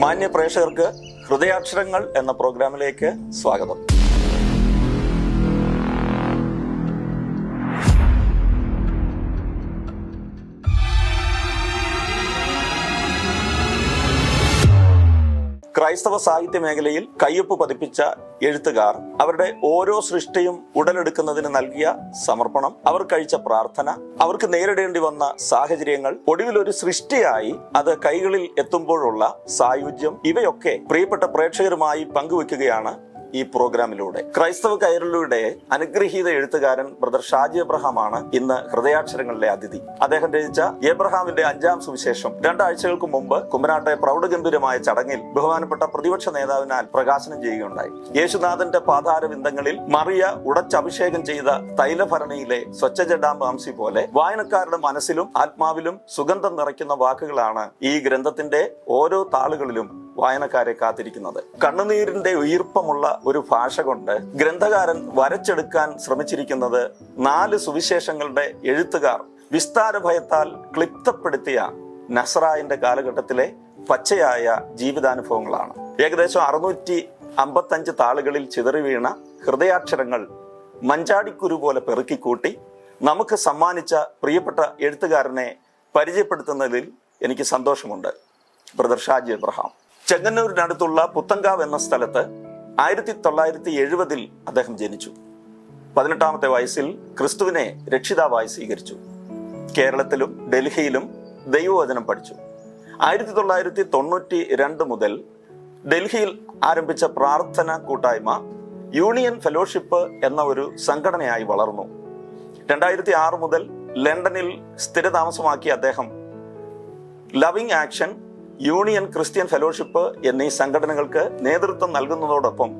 മാന്യ പ്രേക്ഷകർക്ക് ഹൃദയാക്ഷരങ്ങൾ എന്ന പ്രോഗ്രാമിലേക്ക് സ്വാഗതം. ക്രൈസ്തവ സാഹിത്യ മേഖലയിൽ കയ്യൊപ്പ് പതിപ്പിച്ച എഴുത്തുകാർ അവരുടെ ഓരോ സൃഷ്ടിയും ഉടലെടുക്കുന്നതിന് നൽകിയ സമർപ്പണം, അവർ കഴിച്ച പ്രാർത്ഥന, അവർക്ക് നേരിടേണ്ടി വന്ന സാഹചര്യങ്ങൾ, ഒടുവിൽ ഒരു സൃഷ്ടിയായി അത് കൈകളിൽ എത്തുമ്പോഴുള്ള സായുജ്യം, ഇവയൊക്കെ പ്രിയപ്പെട്ട പ്രേക്ഷകരുമായി പങ്കുവെക്കുകയാണ് ഈ പ്രോഗ്രാമിലൂടെ. ക്രൈസ്തവ കൈരളിയുടെ അനുഗ്രഹീത എഴുത്തുകാരൻ ബ്രദർ ഷാജി എബ്രഹാമാണ് ഇന്ന് ഹൃദയാക്ഷരങ്ങളിലെ അതിഥി. അദ്ദേഹം രചിച്ച എബ്രഹാമിന്റെ 5-ാം സുവിശേഷം 2 ആഴ്ചകൾക്ക് മുമ്പ് കുമ്പനാട്ടെ പ്രൗഢഗംഭീരമായ ചടങ്ങിൽ ബഹുമാനപ്പെട്ട പ്രതിപക്ഷ നേതാവിനാൽ പ്രകാശനം ചെയ്യുകയുണ്ടായി. യേശുനാഥന്റെ പാതാരവിന്ദങ്ങളിൽ മറിയ ഉടച്ചഭിഷേകം ചെയ്ത തൈലഭരണിയിലെ സ്വച്ഛജഡാംബാംസി പോലെ വായനക്കാരുടെ മനസ്സിലും ആത്മാവിലും സുഗന്ധം നിറയ്ക്കുന്ന വാക്കുകളാണ് ഈ ഗ്രന്ഥത്തിന്റെ ഓരോ താളുകളിലും വായനക്കാരെ കാത്തിരിക്കുന്നത്. കണ്ണുനീരിന്റെ ഉയിർപ്പമുള്ള ഒരു ഭാഷ കൊണ്ട് ഗ്രന്ഥകാരൻ വരച്ചെടുക്കാൻ ശ്രമിച്ചിരിക്കുന്നത് 4 സുവിശേഷങ്ങളുടെ എഴുത്തുകാർ വിസ്താര ഭയത്താൽ ക്ലിപ്തപ്പെടുത്തിയ നസ്രായിന്റെ കാലഘട്ടത്തിലെ പച്ചയായ ജീവിതാനുഭവങ്ങളാണ്. ഏകദേശം 655 താളുകളിൽ ചിതറി വീണ ഹൃദയാക്ഷരങ്ങൾ മഞ്ചാടിക്കുരു പോലെ പെറുക്കിക്കൂട്ടി നമുക്ക് സമ്മാനിച്ച പ്രിയപ്പെട്ട എഴുത്തുകാരനെ പരിചയപ്പെടുത്തുന്നതിൽ എനിക്ക് സന്തോഷമുണ്ട്. ബ്രദർ ഷാജി എബ്രഹാം ചെങ്ങന്നൂരിനടുത്തുള്ള പുത്തങ്കാവ് എന്ന സ്ഥലത്ത് 1970 അദ്ദേഹം ജനിച്ചു. 18-ാമത്തെ വയസ്സിൽ ക്രിസ്തുവിനെ രക്ഷിതാവായി സ്വീകരിച്ചു. കേരളത്തിലും ഡൽഹിയിലും ദൈവവചനം പഠിച്ചു. 1992 മുതൽ ഡൽഹിയിൽ ആരംഭിച്ച പ്രാർത്ഥന കൂട്ടായ്മ യൂണിയൻ ഫെലോഷിപ്പ് എന്ന ഒരു സംഘടനയായി വളർന്നു. 2006 മുതൽ ലണ്ടനിൽ സ്ഥിരതാമസമാക്കിയ അദ്ദേഹം loving action, union Christian fellowship എന്നീ സംഘടനകൾക്ക് നേതൃത്വം നൽകുന്നതോടൊപ്പം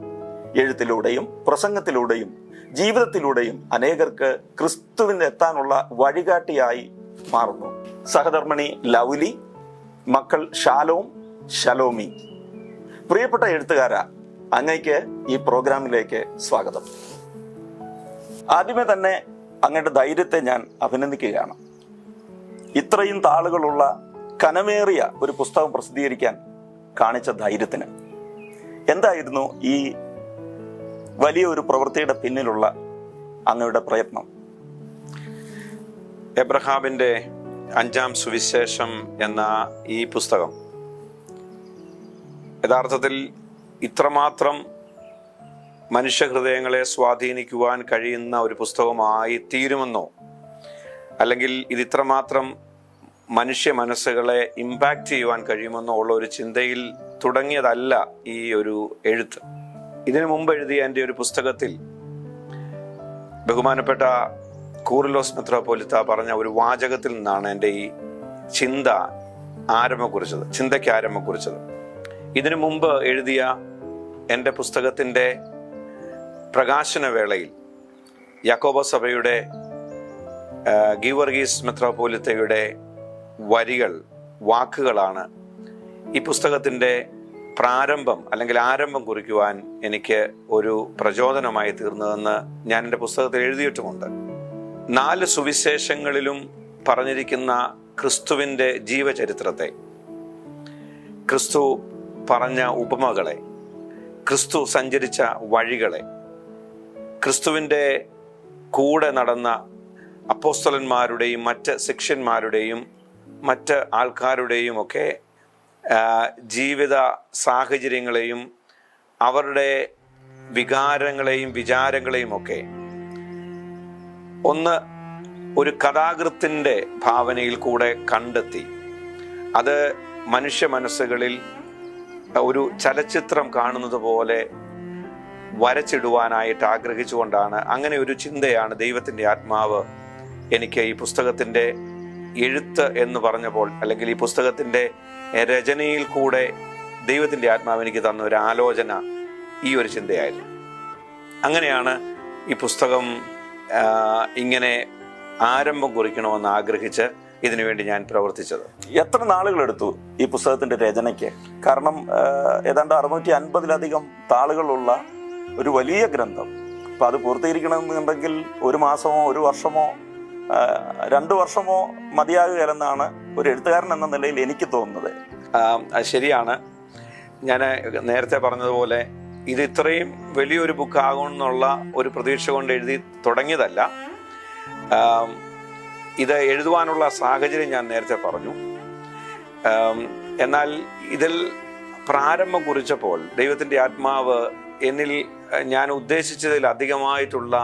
എഴുത്തിലൂടെയും പ്രസംഗത്തിലൂടെയും ജീവിതത്തിലൂടെയും അനേകർക്ക് ക്രിസ്തുവിന് എത്താനുള്ള വഴികാട്ടിയായി മാറുന്നു. സഹധർമ്മിണി ലൗലി, മക്കൾ ഷാലോം, ശലോമി. പ്രിയപ്പെട്ട എഴുത്തുകാരാ, അങ്ങയ്ക്ക് ഈ പ്രോഗ്രാമിലേക്ക് സ്വാഗതം. ആദ്യമേ തന്നെ അങ്ങയുടെ ധൈര്യത്തെ ഞാൻ അഭിനന്ദിക്കുകയാണ്. ഇത്രയും താളുകളുള്ള കനമേറിയ ഒരു പുസ്തകം പ്രസിദ്ധീകരിക്കാൻ കാണിച്ച ധൈര്യത്തിന്. എന്തായിരുന്നു ഈ വലിയ ഒരു പ്രവൃത്തിയുടെ പിന്നിലുള്ള അങ്ങയുടെ പ്രയത്നം? എബ്രഹാമിന്റെ 5-ാം സുവിശേഷം എന്ന ഈ പുസ്തകം യഥാർത്ഥത്തിൽ ഇത്രമാത്രം മനുഷ്യഹൃദയങ്ങളെ സ്വാധീനിക്കുവാൻ കഴിയുന്ന ഒരു പുസ്തകമായി തീരുമെന്നോ, അല്ലെങ്കിൽ ഇത് ഇത്രമാത്രം മനുഷ്യ മനസ്സുകളെ ഇമ്പാക്റ്റ് ചെയ്യുവാൻ കഴിയുമെന്നോ ഉള്ള ഒരു ചിന്തയിൽ തുടങ്ങിയതല്ല ഈ ഒരു എഴുത്ത്. ഇതിനു മുമ്പ് എഴുതിയ എൻ്റെ ഒരു പുസ്തകത്തിൽ ബഹുമാനപ്പെട്ട കൂറിലോസ് മെത്രാപ്പോലിത്ത പറഞ്ഞ ഒരു വാചകത്തിൽ നിന്നാണ് എൻ്റെ ഈ ചിന്തയ്ക്ക് ആരംഭം കുറിച്ചത്. ഇതിനു മുമ്പ് എഴുതിയ എൻ്റെ പുസ്തകത്തിൻ്റെ പ്രകാശന വേളയിൽ യാക്കോബ സഭയുടെ ഗീവർഗീസ് മെത്രാപ്പോലിത്തയുടെ വാക്കുകളാണ് ഈ പുസ്തകത്തിൻ്റെ പ്രാരംഭം അല്ലെങ്കിൽ ആരംഭം കുറിക്കുവാൻ എനിക്ക് ഒരു പ്രചോദനമായി തീർന്നതെന്ന് ഞാൻ എൻ്റെ പുസ്തകത്തിൽ എഴുതിയിട്ടുമുണ്ട്. 4 സുവിശേഷങ്ങളിലും പറഞ്ഞിരിക്കുന്ന ക്രിസ്തുവിൻ്റെ ജീവചരിത്രത്തെ, ക്രിസ്തു പറഞ്ഞ ഉപമകളെ, ക്രിസ്തു സഞ്ചരിച്ച വഴികളെ, ക്രിസ്തുവിൻ്റെ കൂടെ നടന്ന അപ്പോസ്തലന്മാരുടെയും മറ്റ് ശിഷ്യന്മാരുടെയും മറ്റ് ആൾക്കാരുടെയും ഒക്കെ ജീവിത സാഹചര്യങ്ങളെയും അവരുടെ വികാരങ്ങളെയും വിചാരങ്ങളെയും ഒക്കെ ഒരു കഥാകൃത്തിൻ്റെ ഭാവനയിൽ കൂടെ കണ്ടെത്തി അത് മനുഷ്യ മനസ്സുകളിൽ ഒരു ചലച്ചിത്രം കാണുന്നത് പോലെ വരച്ചിടുവാനായിട്ട് ആഗ്രഹിച്ചുകൊണ്ടാണ്, അങ്ങനെ ഒരു ചിന്തയാണ് ദൈവത്തിൻ്റെ ആത്മാവ് എനിക്ക് ഈ പുസ്തകത്തിൻ്റെ എഴുത്ത് എന്ന് പറഞ്ഞപ്പോൾ, അല്ലെങ്കിൽ ഈ പുസ്തകത്തിൻ്റെ രചനയിൽ കൂടെ ദൈവത്തിൻ്റെ ആത്മാവ് എനിക്ക് തന്ന ഒരു ആലോചന ഈ ഒരു ചിന്തയായിരുന്നു. അങ്ങനെയാണ് ഈ പുസ്തകം ഇങ്ങനെ ആരംഭം കുറിക്കണമെന്ന് ആഗ്രഹിച്ച് ഇതിനുവേണ്ടി ഞാൻ പ്രവർത്തിച്ചത്. എത്ര നാളുകളെടുത്തു ഈ പുസ്തകത്തിന്റെ രചനയ്ക്ക്? കാരണം ഏതാണ്ട് 650-ലധികം താളുകളുള്ള ഒരു വലിയ ഗ്രന്ഥം. അപ്പം അത് പൂർത്തീകരിക്കണമെന്നുണ്ടെങ്കിൽ 1 മാസമോ 1 വർഷമോ 2 വർഷമോ മതിയാകുകയല്ലെന്നാണ് ഒരു എഴുത്തുകാരൻ എന്ന നിലയിൽ എനിക്ക് തോന്നുന്നത്. ശരിയാണ്. ഞാൻ നേരത്തെ പറഞ്ഞതുപോലെ ഇത് ഇത്രയും വലിയൊരു ബുക്കാകുമെന്നുള്ള ഒരു പ്രതീക്ഷ കൊണ്ട് എഴുതി തുടങ്ങിയതല്ല. ഇത് എഴുതുവാനുള്ള സാഹചര്യം ഞാൻ നേരത്തെ പറഞ്ഞു. എന്നാൽ ഇതിൽ പ്രാരംഭം കുറിച്ചപ്പോൾ ദൈവത്തിൻ്റെ ആത്മാവ് എന്നിൽ ഞാൻ ഉദ്ദേശിച്ചതിൽ അധികമായിട്ടുള്ള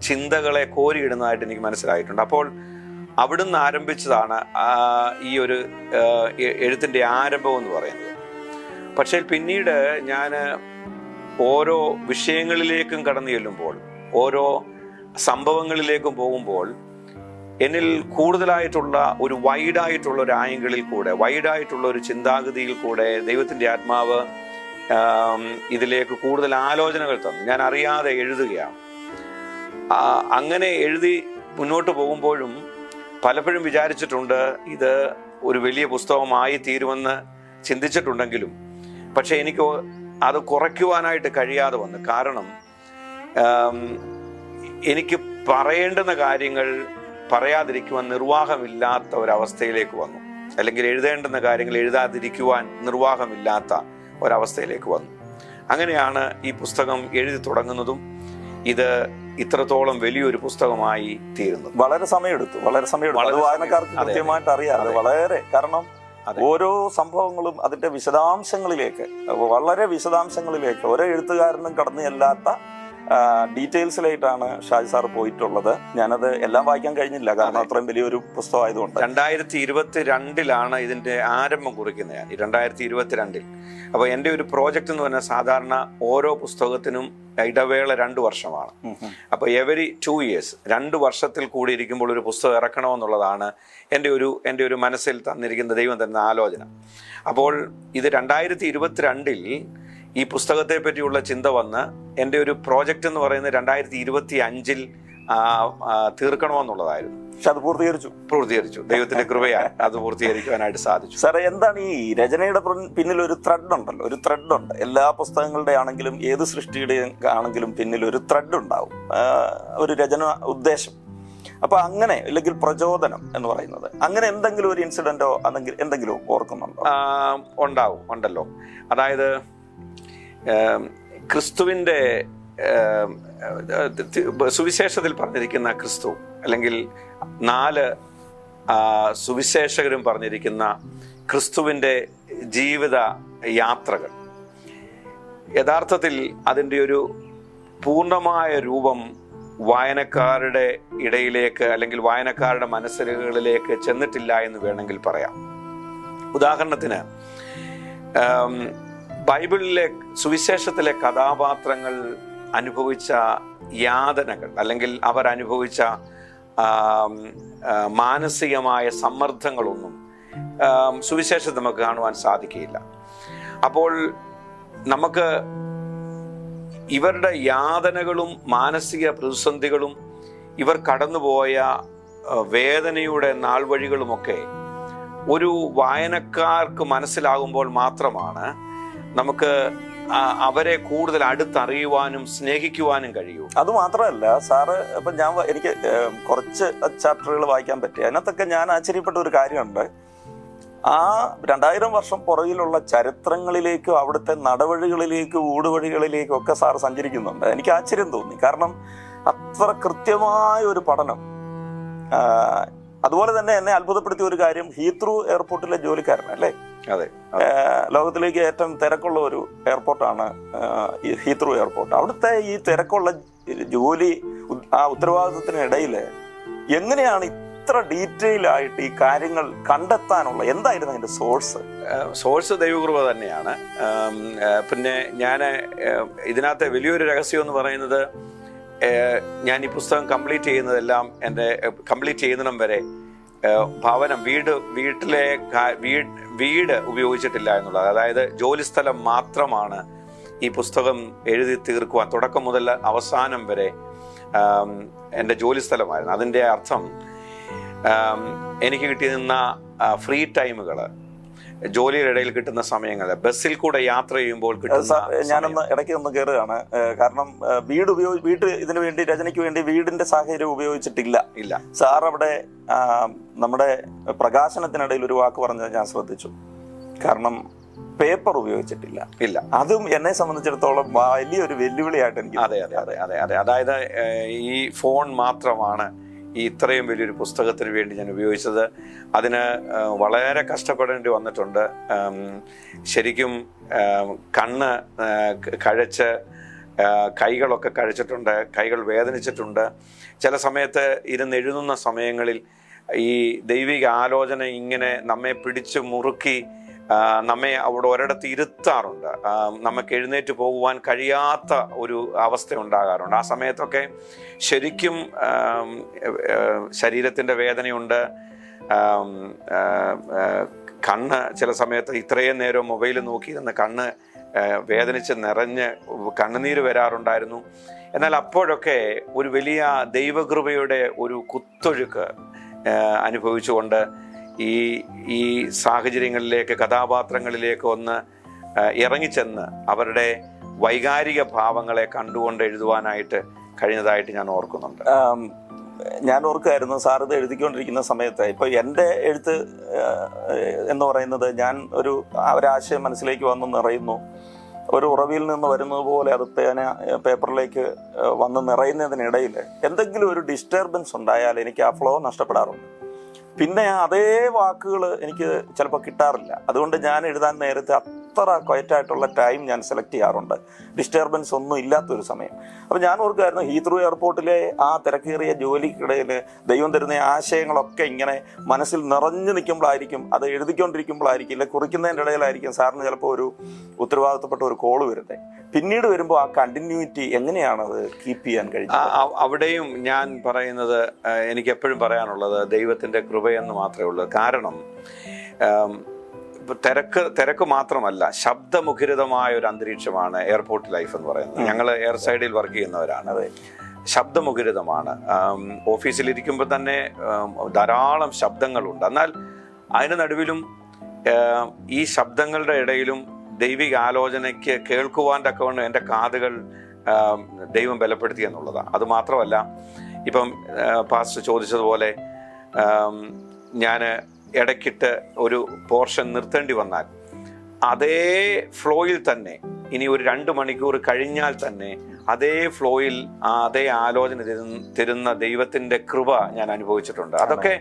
ചിന്തകളെ കോരിയിടുന്നതായിട്ട് എനിക്ക് മനസ്സിലായിട്ടുണ്ട്. അപ്പോൾ അവിടുന്ന് ആരംഭിച്ചതാണ് ഈ ഒരു എഴുത്തിൻ്റെ ആരംഭം എന്ന് പറയുന്നത്. പക്ഷേ പിന്നീട് ഞാൻ ഓരോ വിഷയങ്ങളിലേക്കും കടന്നു ചെല്ലുമ്പോൾ, ഓരോ സംഭവങ്ങളിലേക്കും പോകുമ്പോൾ എന്നിൽ കൂടുതലായിട്ടുള്ള ഒരു വൈഡായിട്ടുള്ള ഒരു ആംഗിളിൽ കൂടെ, വൈഡായിട്ടുള്ള ഒരു ചിന്താഗതിയിൽ കൂടെ ദൈവത്തിൻ്റെ ആത്മാവ് ഇതിലേക്ക് കൂടുതൽ ആലോചനകൾ തന്നു. ഞാൻ അറിയാതെ എഴുതുകയാണ്. അങ്ങനെ എഴുതി മുന്നോട്ട് പോകുമ്പോഴും പലപ്പോഴും വിചാരിച്ചിട്ടുണ്ട് ഇത് ഒരു വലിയ പുസ്തകമായി തീരുമെന്ന് ചിന്തിച്ചിട്ടുണ്ടെങ്കിലും, പക്ഷെ എനിക്ക് അത് കുറയ്ക്കുവാനായിട്ട് കഴിയാതെ വന്നു. കാരണം എനിക്ക് പറയേണ്ടുന്ന കാര്യങ്ങൾ പറയാതിരിക്കുവാൻ നിർവാഹമില്ലാത്ത ഒരവസ്ഥയിലേക്ക് വന്നു, അല്ലെങ്കിൽ എഴുതേണ്ടുന്ന കാര്യങ്ങൾ എഴുതാതിരിക്കുവാൻ നിർവാഹമില്ലാത്ത ഒരവസ്ഥയിലേക്ക് വന്നു. അങ്ങനെയാണ് ഈ പുസ്തകം എഴുതി തുടങ്ങുന്നതും ഇത് ഇത്രത്തോളം വലിയൊരു പുസ്തകമായി തീരുന്നത്. വളരെ സമയമെടുത്തു. അത് വായനക്കാർക്ക് കൃത്യമായിട്ട് അറിയാതെ വളരെ, കാരണം ഓരോ സംഭവങ്ങളും അതിന്റെ വിശദാംശങ്ങളിലേക്ക്, വളരെ വിശദാംശങ്ങളിലേക്ക് ഓരോ എഴുത്തുകാരനും കടന്നു ചെല്ലാത്ത ഡീറ്റെയിൽസിലായിട്ടാണ് ഷാജി സാർ പോയിട്ടുള്ളത്. ഞാനത് എല്ലാം വായിക്കാൻ കഴിഞ്ഞില്ല, കാരണം അത്രയും വലിയൊരു പുസ്തകമായതുകൊണ്ട്. 2022 ഇതിന്റെ ആരംഭം കുറിക്കുന്നത് ഞാൻ 2022. അപ്പോൾ എൻ്റെ ഒരു പ്രോജക്റ്റ് എന്ന് പറഞ്ഞാൽ സാധാരണ ഓരോ പുസ്തകത്തിനും ഇടവേള 2 വർഷമാണ്. അപ്പോൾ എവരി 2 years 2 വർഷത്തിൽ കൂടി ഇരിക്കുമ്പോൾ ഒരു പുസ്തകം ഇറക്കണമെന്നുള്ളതാണ് എൻ്റെ ഒരു മനസ്സിൽ തന്നിരിക്കുന്ന ദൈവം തന്ന ആലോചന. അപ്പോൾ ഇത് 2022 ഈ പുസ്തകത്തെ പറ്റിയുള്ള ചിന്ത വന്ന് എൻ്റെ ഒരു പ്രോജക്റ്റ് എന്ന് പറയുന്നത് 2025 തീർക്കണമെന്നുള്ളതായിരുന്നു. പക്ഷെ അത് പൂർത്തീകരിച്ചു. ദൈവത്തിന്റെ കൃപയാൽ അത് പൂർത്തീകരിക്കുവാനായിട്ട് സാധിച്ചു. സാറേ, എന്താണ് ഈ രചനയുടെ പിന്നിൽ ഒരു ത്രെഡ് ഉണ്ടല്ലോ, ഒരു ത്രെഡ് ഉണ്ട്. എല്ലാ പുസ്തകങ്ങളുടെ ആണെങ്കിലും ഏത് സൃഷ്ടിയുടെ ആണെങ്കിലും പിന്നിൽ ഒരു ത്രെഡ് ഉണ്ടാവും, ഒരു രചന ഉദ്ദേശം. അപ്പൊ അങ്ങനെ, അല്ലെങ്കിൽ പ്രചോദനം എന്ന് പറയുന്നത്, അങ്ങനെ എന്തെങ്കിലും ഒരു ഇൻസിഡന്റോ അല്ലെങ്കിൽ എന്തെങ്കിലും ഓർക്കുന്നുണ്ടോ? ഉണ്ടല്ലോ. അതായത് ക്രിസ്തുവിൻ്റെ സുവിശേഷത്തിൽ പറഞ്ഞിരിക്കുന്ന ക്രിസ്തു, അല്ലെങ്കിൽ 4 സുവിശേഷകരും പറഞ്ഞിരിക്കുന്ന ക്രിസ്തുവിൻ്റെ ജീവിത യാത്രകൾ, യഥാർത്ഥത്തിൽ അതിൻ്റെ ഒരു പൂർണ്ണമായ രൂപം വായനക്കാരുടെ ഇടയിലേക്ക്, അല്ലെങ്കിൽ വായനക്കാരുടെ മനസ്സുകളിലേക്ക് ചെന്നിട്ടില്ല എന്ന് വേണമെങ്കിൽ പറയാം. ഉദാഹരണത്തിന്, ബൈബിളിലെ സുവിശേഷത്തിലെ കഥാപാത്രങ്ങൾ അനുഭവിച്ച യാതനകൾ, അല്ലെങ്കിൽ അവർ അനുഭവിച്ച മാനസികമായ സമ്മർദ്ദങ്ങളൊന്നും സുവിശേഷത്തിൽ നമുക്ക് കാണുവാൻ സാധിക്കുകയില്ല. അപ്പോൾ നമുക്ക് ഇവരുടെ യാതനകളും മാനസിക പ്രതിസന്ധികളും ഇവർ കടന്നുപോയ വേദനയുടെ നാൾവഴികളുമൊക്കെ ഒരു വായനക്കാർക്ക് മനസ്സിലാകുമ്പോൾ മാത്രമാണ് നമുക്ക് അവരെ കൂടുതൽ അടുത്തറിയുവാനും സ്നേഹിക്കുവാനും കഴിയൂ. അത് മാത്രമല്ല സാറ്, ഇപ്പൊ എനിക്ക് കുറച്ച് ചാപ്റ്ററുകൾ വായിക്കാൻ പറ്റി. അതിനകത്തൊക്കെ ഞാൻ ആശ്ചര്യപ്പെട്ട ഒരു കാര്യമുണ്ട്. ആ 2000 വർഷം പുറകിലുള്ള ചരിത്രങ്ങളിലേക്കും അവിടുത്തെ നടവഴികളിലേക്കും ഊടുവഴികളിലേക്കും ഒക്കെ സാറ് സഞ്ചരിക്കുന്നുണ്ട്. എനിക്ക് ആശ്ചര്യം തോന്നി, കാരണം അത്ര കൃത്യമായ ഒരു പഠനം. അതുപോലെ തന്നെ എന്നെ അത്ഭുതപ്പെടുത്തിയ ഒരു കാര്യം, ഹീത്രൂ എയർപോർട്ടിലെ ജോലിക്കാരനല്ലേ? അതെ, ലോകത്തിലേക്ക് ഏറ്റവും തിരക്കുള്ള ഒരു എയർപോർട്ടാണ് ഈ ഹീത്രൂ എയർപോർട്ട്. അവിടുത്തെ ഈ തിരക്കുള്ള ജോലി, ആ ഉത്തരവാദിത്തത്തിനിടയിൽ എങ്ങനെയാണ് ഇത്ര ഡീറ്റെയിൽ ആയിട്ട് ഈ കാര്യങ്ങൾ കണ്ടെത്താനുള്ള, എന്തായിരുന്നു അതിന്റെ സോഴ്സ്? ദൈവകൃപ തന്നെയാണ്. പിന്നെ ഞാൻ ഇതിനകത്തെ വലിയൊരു രഹസ്യം എന്ന് പറയുന്നത്, ഞാൻ ഈ പുസ്തകം കംപ്ലീറ്റ് ചെയ്യുന്നിടം വരെ ഭവനം, വീട് ഉപയോഗിച്ചിട്ടില്ല എന്നുള്ളത്. അതായത് ജോലിസ്ഥലം മാത്രമാണ് ഈ പുസ്തകം എഴുതി തീർക്കുവാൻ തുടക്കം മുതൽ അവസാനം വരെ എൻ്റെ ജോലിസ്ഥലമായിരുന്നു. അതിൻ്റെ അർത്ഥം എനിക്ക് കിട്ടിയിരുന്ന ഫ്രീ ടൈമുകൾ, ജോലിയുടെ ഇടയിൽ കിട്ടുന്ന സമയങ്ങൾ, ബസ്സിൽ കൂടെ യാത്ര ചെയ്യുമ്പോൾ കിട്ടുന്ന. ഞാനൊന്ന് ഇടയ്ക്ക് ഒന്ന് കയറുകയാണ്, കാരണം വീട് ഇതിനു വേണ്ടി, രചനയ്ക്ക് വേണ്ടി വീടിന്റെ സാഹചര്യം ഉപയോഗിച്ചിട്ടില്ല. സാർ അവിടെ നമ്മുടെ പ്രകാശനത്തിനിടയിൽ ഒരു വാക്ക് പറഞ്ഞത് ഞാൻ ശ്രദ്ധിച്ചു. കാരണം പേപ്പർ ഉപയോഗിച്ചിട്ടില്ല. ഇല്ല. അതും എന്നെ സംബന്ധിച്ചിടത്തോളം വലിയൊരു വെല്ലുവിളിയായിട്ട് എനിക്ക്. അതെ അതെ അതെ അതെ അതെ അതായത് ഈ ഫോൺ മാത്രമാണ് ഈ ഇത്രയും വലിയൊരു പുസ്തകത്തിന് വേണ്ടി ഞാൻ ഉപയോഗിച്ചത്. അതിന് വളരെ കഷ്ടപ്പെടേണ്ടി വന്നിട്ടുണ്ട്. ശരിക്കും കണ്ണ് കഴച്ച്, കൈകളൊക്കെ കഴിച്ചിട്ടുണ്ട്, കൈകൾ വേദനിച്ചിട്ടുണ്ട്. ചില സമയത്ത് ഇരുന്ന് എഴുതുന്ന സമയങ്ങളിൽ ഈ ദൈവിക ആലോചന ഇങ്ങനെ നമ്മെ പിടിച്ച് മുറുക്കി നമ്മെ അവിടെ ഒരിടത്ത് ഇരുത്താറുണ്ട്. നമുക്ക് എഴുന്നേറ്റ് പോകുവാൻ കഴിയാത്ത ഒരു അവസ്ഥ ഉണ്ടാകാറുണ്ട്. ആ സമയത്തൊക്കെ ശരിക്കും ശരീരത്തിൻ്റെ വേദനയുണ്ട്. കണ്ണ് ചില സമയത്ത് ഇത്രയും നേരം മൊബൈൽ നോക്കിയിരുന്ന് കണ്ണ് വേദനിച്ച് നിറഞ്ഞ് കണ്ണുനീര് വരാറുണ്ടായിരുന്നു. എന്നാൽ അപ്പോഴൊക്കെ ഒരു വലിയ ദൈവകൃപയുടെ ഒരു കുത്തൊഴുക്ക് അനുഭവിച്ചുകൊണ്ട് ഈ സാഹചര്യങ്ങളിലേക്ക്, കഥാപാത്രങ്ങളിലേക്ക് ഒന്ന് ഇറങ്ങിച്ചെന്ന് അവരുടെ വൈകാരിക ഭാവങ്ങളെ കണ്ടുകൊണ്ട് എഴുതുവാനായിട്ട് കഴിഞ്ഞതായിട്ട് ഞാൻ ഓർക്കുന്നുണ്ട്. ഞാൻ ഓർക്കുമായിരുന്നു സാർ ഇത് എഴുതിക്കൊണ്ടിരിക്കുന്ന സമയത്ത്, ഇപ്പൊ എൻ്റെ എഴുത്ത് എന്ന് പറയുന്നത് ഞാൻ ഒരാശയം മനസ്സിലേക്ക് വന്ന് നിറയുന്നു, ഒരു ഉറവിൽ നിന്ന് വരുന്നത് പോലെ അത് പേപ്പറിലേക്ക് വന്ന് നിറയുന്നതിനിടയിൽ എന്തെങ്കിലും ഒരു ഡിസ്റ്റർബൻസ് ഉണ്ടായാൽ എനിക്ക് ആ ഫ്ലോ നഷ്ടപ്പെടാറുണ്ട്. പിന്നെ അതേ വാക്കുകൾ എനിക്ക് ചിലപ്പോൾ കിട്ടാറില്ല. അതുകൊണ്ട് ഞാൻ എഴുതാൻ നേരത്തെ അത്ര ക്വയറ്റായിട്ടുള്ള ടൈം ഞാൻ സെലക്ട് ചെയ്യാറുണ്ട്, ഡിസ്റ്റർബൻസ് ഒന്നും ഇല്ലാത്തൊരു സമയം. അപ്പോൾ ഞാൻ ഓർക്കുമായിരുന്നു ഹീത്രൂ എയർപോർട്ടിലെ ആ തിരക്കേറിയ ജോലിക്കിടയിൽ ദൈവം തരുന്ന ആശയങ്ങളൊക്കെ ഇങ്ങനെ മനസ്സിൽ നിറഞ്ഞു നിൽക്കുമ്പോഴായിരിക്കും, അത് എഴുതിക്കൊണ്ടിരിക്കുമ്പോഴായിരിക്കും, ഇല്ല കുറിക്കുന്നതിൻ്റെ ഇടയിലായിരിക്കും സാറിന് ചിലപ്പോൾ ഒരു ഉത്തരവാദിത്തപ്പെട്ട ഒരു കോള് വരുന്നത്. പിന്നീട് വരുമ്പോൾ ആ കണ്ടിന്യൂറ്റി എങ്ങനെയാണത് കീപ്പ് ചെയ്യാൻ കഴിയുന്നത്? അവിടെയും ഞാൻ പറയുന്നത്, എനിക്ക് എപ്പോഴും പറയാനുള്ളത് ദൈവത്തിൻ്റെ കൃപയെന്ന് മാത്രമേ ഉള്ളൂ. കാരണം തിരക്ക് മാത്രമല്ല, ശബ്ദമുഖരിതമായ ഒരു അന്തരീക്ഷമാണ് എയർപോർട്ട് ലൈഫ് എന്ന് പറയുന്നത്. ഞങ്ങൾ എയർ സൈഡിൽ വർക്ക് ചെയ്യുന്നവരാണ്. ശബ്ദമുഖരിതമാണ്. ഓഫീസിലിരിക്കുമ്പോൾ തന്നെ ധാരാളം ശബ്ദങ്ങളുണ്ട്. എന്നാൽ അതിന് നടുവിലും ഈ ശബ്ദങ്ങളുടെ ഇടയിലും ദൈവിക ആലോചനയ്ക്ക് കേൾക്കുവാൻ തക്കവണ്ണം എൻ്റെ കാതുകൾ ദൈവം ബലപ്പെടുത്തി എന്നുള്ളതാണ്. അതുമാത്രമല്ല, ഇപ്പം പാസ്റ്റർ ചോദിച്ചതുപോലെ ഞാൻ ഇടയ്ക്കിട്ട് ഒരു പോർഷൻ നിർത്തേണ്ടി വന്നാൽ അതേ ഫ്ലോയിൽ തന്നെ ഇനി ഒരു 2 മണിക്കൂർ കഴിഞ്ഞാൽ തന്നെ അതേ ഫ്ലോയിൽ അതേ ആലോചന തരുന്ന ദൈവത്തിൻ്റെ കൃപ ഞാൻ അനുഭവിച്ചിട്ടുണ്ട്. അതൊക്കെ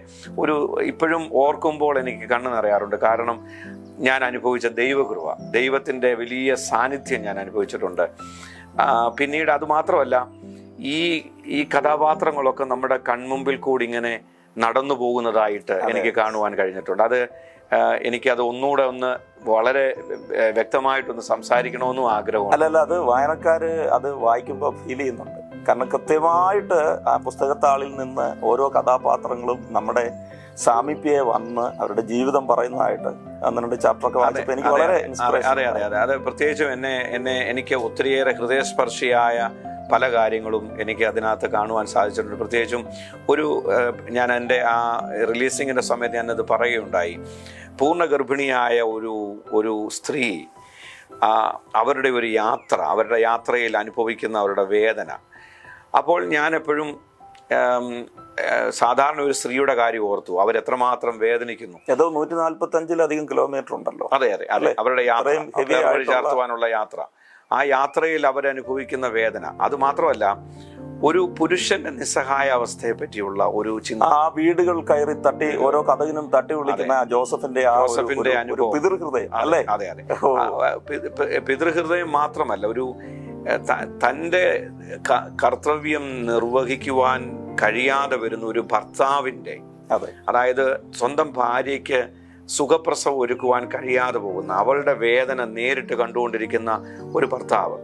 ഇപ്പോഴും ഓർക്കുമ്പോൾ എനിക്ക് കണ്ണ് നിറയാറുണ്ട്. കാരണം ഞാൻ അനുഭവിച്ച ദൈവകൃപ, ദൈവത്തിൻ്റെ വലിയ സാന്നിധ്യം ഞാൻ അനുഭവിച്ചിട്ടുണ്ട്. പിന്നീട് അതുമാത്രമല്ല, ഈ കഥാപാത്രങ്ങളൊക്കെ നമ്മുടെ കൺമുമ്പിൽ കൂടി ഇങ്ങനെ നടന്നു പോകുന്നതായിട്ട് എനിക്ക് കാണുവാൻ കഴിഞ്ഞിട്ടുണ്ട്. എനിക്കത് ഒന്നുകൂടെ വളരെ വ്യക്തമായിട്ടൊന്ന് സംസാരിക്കണമെന്നും ആഗ്രഹം. അല്ലല്ല, അത് വായനക്കാര് അത് വായിക്കുമ്പോൾ ഫീൽ ചെയ്യുന്നുണ്ട്. കാരണം കൃത്യമായിട്ട് ആ പുസ്തകത്താളിൽ നിന്ന് ഓരോ കഥാപാത്രങ്ങളും നമ്മുടെ സാമീപ്യയെ വന്ന് അവരുടെ ജീവിതം പറയുന്നതായിട്ട് 1-2 ചാപ്റ്ററൊക്കെ വായിച്ചപ്പോൾ എനിക്ക് വളരെ ഇൻസ്പിറേഷൻ. അതെ അതെ അതെ അതെ പ്രത്യേകിച്ചും എനിക്ക് ഒത്തിരിയേറെ ഹൃദയസ്പർശിയായ പല കാര്യങ്ങളും എനിക്ക് അതിനകത്ത് കാണുവാൻ സാധിച്ചിട്ടുണ്ട്. പ്രത്യേകിച്ചും ഞാൻ എൻ്റെ ആ റിലീസിങ്ങിൻ്റെ സമയത്ത് ഞാനത് പറയുകയുണ്ടായി. പൂർണ്ണ ഗർഭിണിയായ ഒരു സ്ത്രീ, അവരുടെ ഒരു യാത്ര, അവരുടെ യാത്രയിൽ അനുഭവിക്കുന്ന അവരുടെ വേദന. അപ്പോൾ ഞാൻ എപ്പോഴും സാധാരണ ഒരു സ്ത്രീയുടെ കാര്യം ഓർത്തു, അവരെത്രമാത്രം വേദനിക്കുന്നു. ഏതോ 145-ലധികം കിലോമീറ്റർ ഉണ്ടല്ലോ. അതെ അതെ അതെ അവരുടെ യാത്ര, ചാർത്തുവാനുള്ള യാത്ര, ആ യാത്രയിൽ അവരനുഭവിക്കുന്ന വേദന. അതുമാത്രമല്ല, ഒരു പുരുഷന്റെ നിസ്സഹായ അവസ്ഥയെ പറ്റിയുള്ള ഒരു ചിന്ത. ആ വീടുകൾ കയറി തട്ടി ഓരോ കഥകിനും തട്ടി വിളിക്കുന്ന ജോസഫിന്റെ അനുഭവം, പിതൃഹൃദയം അല്ലേ? അതെ അതെ പിതൃഹൃദയം മാത്രമല്ല, തൻ്റെ കർത്തവ്യം നിർവഹിക്കുവാൻ കഴിയാതെ വരുന്ന ഒരു ഭർത്താവിൻ്റെ, അതായത് സ്വന്തം ഭാര്യയ്ക്ക് സുഖപ്രസവം ഒരുക്കുവാൻ കഴിയാതെ പോകുന്ന, അവളുടെ വേദന നേരിട്ട് കണ്ടുകൊണ്ടിരിക്കുന്ന ഒരു ഭർത്താവ്,